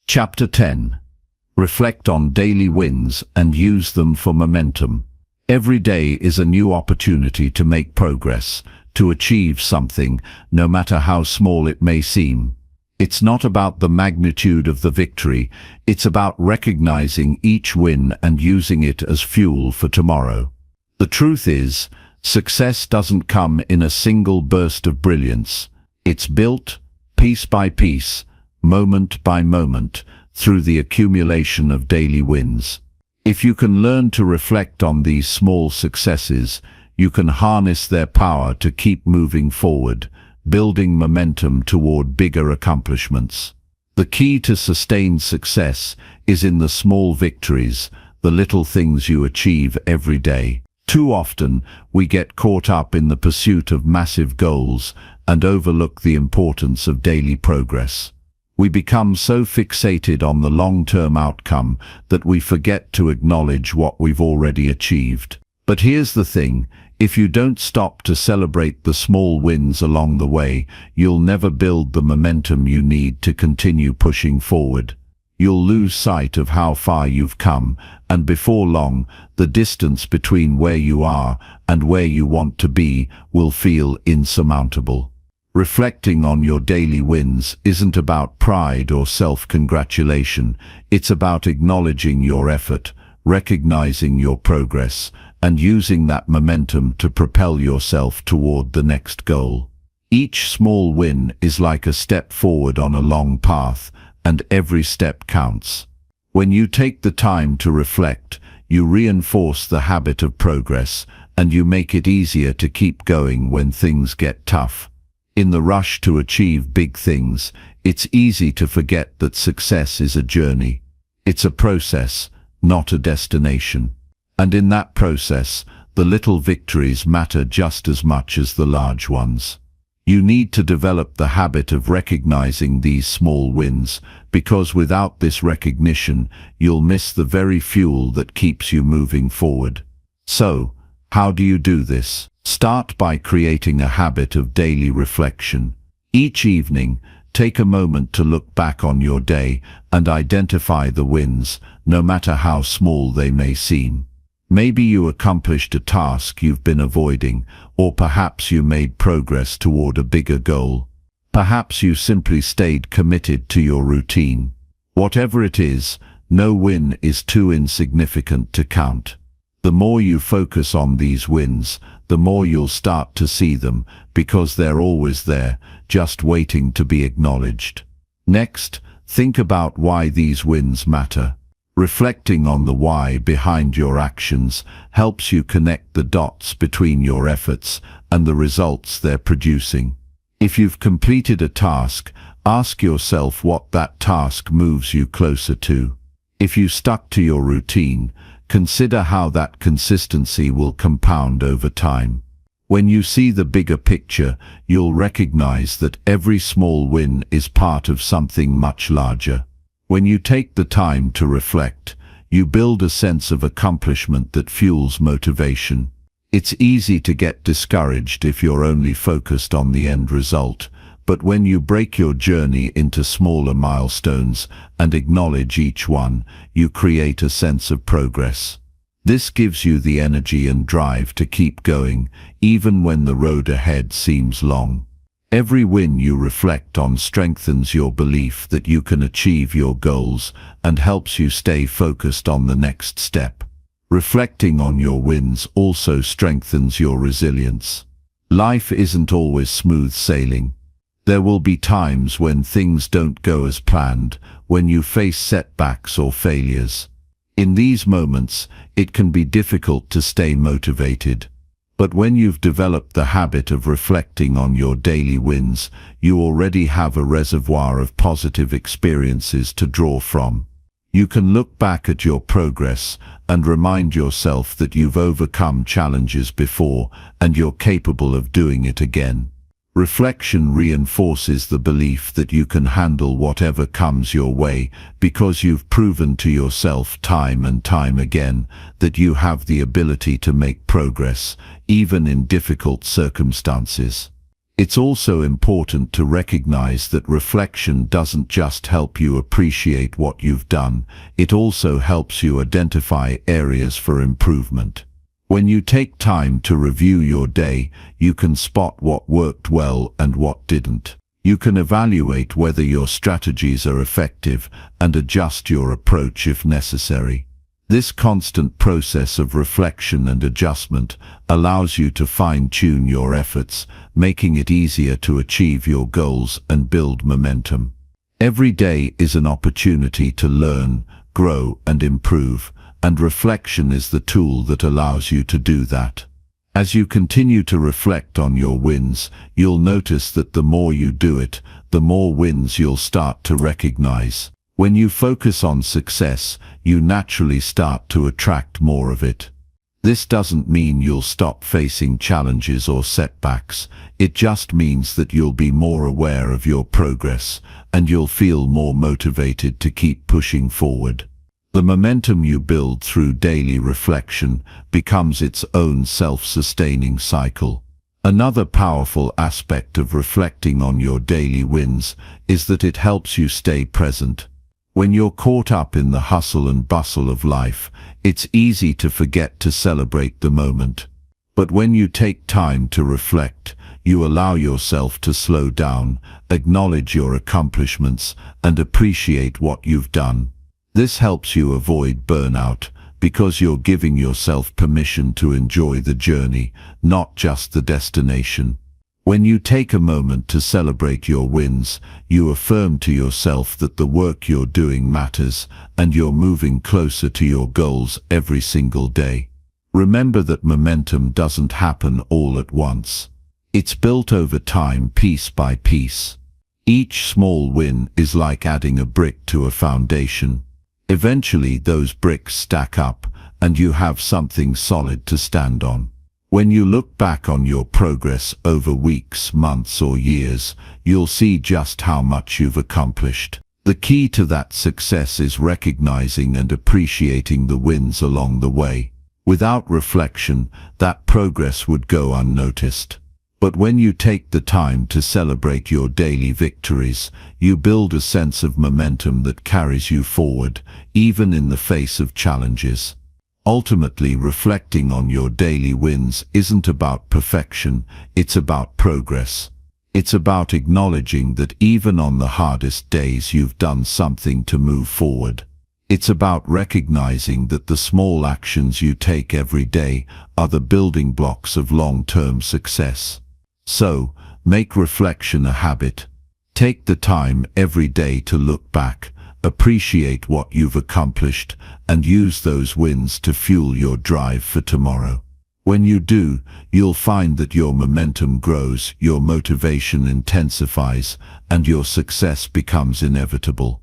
Chapter 10. Reflect on daily wins and use them for momentum. Every day is a new opportunity to make progress, to achieve something, no matter how small it may seem. It's not about the magnitude of the victory, it's about recognizing each win and using it as fuel for tomorrow. The truth is, success doesn't come in a single burst of brilliance. It's built, piece by piece, moment by moment, through the accumulation of daily wins. If you can learn to reflect on these small successes, you can harness their power to keep moving forward, building momentum toward bigger accomplishments. The key to sustained success is in the small victories, the little things you achieve every day. Too often, we get caught up in the pursuit of massive goals and overlook the importance of daily progress. We become so fixated on the long-term outcome that we forget to acknowledge what we've already achieved. But here's the thing, if you don't stop to celebrate the small wins along the way, you'll never build the momentum you need to continue pushing forward. You'll lose sight of how far you've come, and before long, the distance between where you are and where you want to be will feel insurmountable. Reflecting on your daily wins isn't about pride or self-congratulation. It's about acknowledging your effort, recognizing your progress, and using that momentum to propel yourself toward the next goal. Each small win is like a step forward on a long path, and every step counts. When you take the time to reflect, you reinforce the habit of progress, and you make it easier to keep going when things get tough. In the rush to achieve big things, it's easy to forget that success is a journey. It's a process, not a destination. And in that process, the little victories matter just as much as the large ones. You need to develop the habit of recognizing these small wins, because without this recognition, you'll miss the very fuel that keeps you moving forward. So, how do you do this? Start by creating a habit of daily reflection. Each evening, take a moment to look back on your day and identify the wins, no matter how small they may seem. Maybe you accomplished a task you've been avoiding, or perhaps you made progress toward a bigger goal. Perhaps you simply stayed committed to your routine. Whatever it is, no win is too insignificant to count. The more you focus on these wins, the more you'll start to see them, because they're always there, just waiting to be acknowledged. Next, think about why these wins matter. Reflecting on the why behind your actions helps you connect the dots between your efforts and the results they're producing. If you've completed a task, ask yourself what that task moves you closer to. If you stuck to your routine, consider how that consistency will compound over time. When you see the bigger picture, you'll recognize that every small win is part of something much larger. When you take the time to reflect, you build a sense of accomplishment that fuels motivation. It's easy to get discouraged if you're only focused on the end result, but when you break your journey into smaller milestones and acknowledge each one, you create a sense of progress. This gives you the energy and drive to keep going, even when the road ahead seems long. Every win you reflect on strengthens your belief that you can achieve your goals and helps you stay focused on the next step. Reflecting on your wins also strengthens your resilience. Life isn't always smooth sailing. There will be times when things don't go as planned, when you face setbacks or failures. In these moments, it can be difficult to stay motivated. But when you've developed the habit of reflecting on your daily wins, you already have a reservoir of positive experiences to draw from. You can look back at your progress and remind yourself that you've overcome challenges before and you're capable of doing it again. Reflection reinforces the belief that you can handle whatever comes your way because you've proven to yourself time and time again that you have the ability to make progress, even in difficult circumstances. It's also important to recognize that reflection doesn't just help you appreciate what you've done, it also helps you identify areas for improvement. When you take time to review your day, you can spot what worked well and what didn't. You can evaluate whether your strategies are effective and adjust your approach if necessary. This constant process of reflection and adjustment allows you to fine-tune your efforts, making it easier to achieve your goals and build momentum. Every day is an opportunity to learn, grow, and improve, and reflection is the tool that allows you to do that. As you continue to reflect on your wins, you'll notice that the more you do it, the more wins you'll start to recognize. When you focus on success, you naturally start to attract more of it. This doesn't mean you'll stop facing challenges or setbacks. It just means that you'll be more aware of your progress, and you'll feel more motivated to keep pushing forward. The momentum you build through daily reflection becomes its own self-sustaining cycle. Another powerful aspect of reflecting on your daily wins is that it helps you stay present. When you're caught up in the hustle and bustle of life, it's easy to forget to celebrate the moment. But when you take time to reflect, you allow yourself to slow down, acknowledge your accomplishments, and appreciate what you've done. This helps you avoid burnout, because you're giving yourself permission to enjoy the journey, not just the destination. When you take a moment to celebrate your wins, you affirm to yourself that the work you're doing matters, and you're moving closer to your goals every single day. Remember that momentum doesn't happen all at once. It's built over time, piece by piece. Each small win is like adding a brick to a foundation. Eventually, those bricks stack up, and you have something solid to stand on. When you look back on your progress over weeks, months, or years, you'll see just how much you've accomplished. The key to that success is recognizing and appreciating the wins along the way. Without reflection, that progress would go unnoticed. But when you take the time to celebrate your daily victories, you build a sense of momentum that carries you forward, even in the face of challenges. Ultimately, reflecting on your daily wins isn't about perfection, it's about progress. It's about acknowledging that even on the hardest days you've done something to move forward. It's about recognizing that the small actions you take every day are the building blocks of long-term success. So, make reflection a habit. Take the time every day to look back, appreciate what you've accomplished, and use those wins to fuel your drive for tomorrow. When you do, you'll find that your momentum grows, your motivation intensifies, and your success becomes inevitable.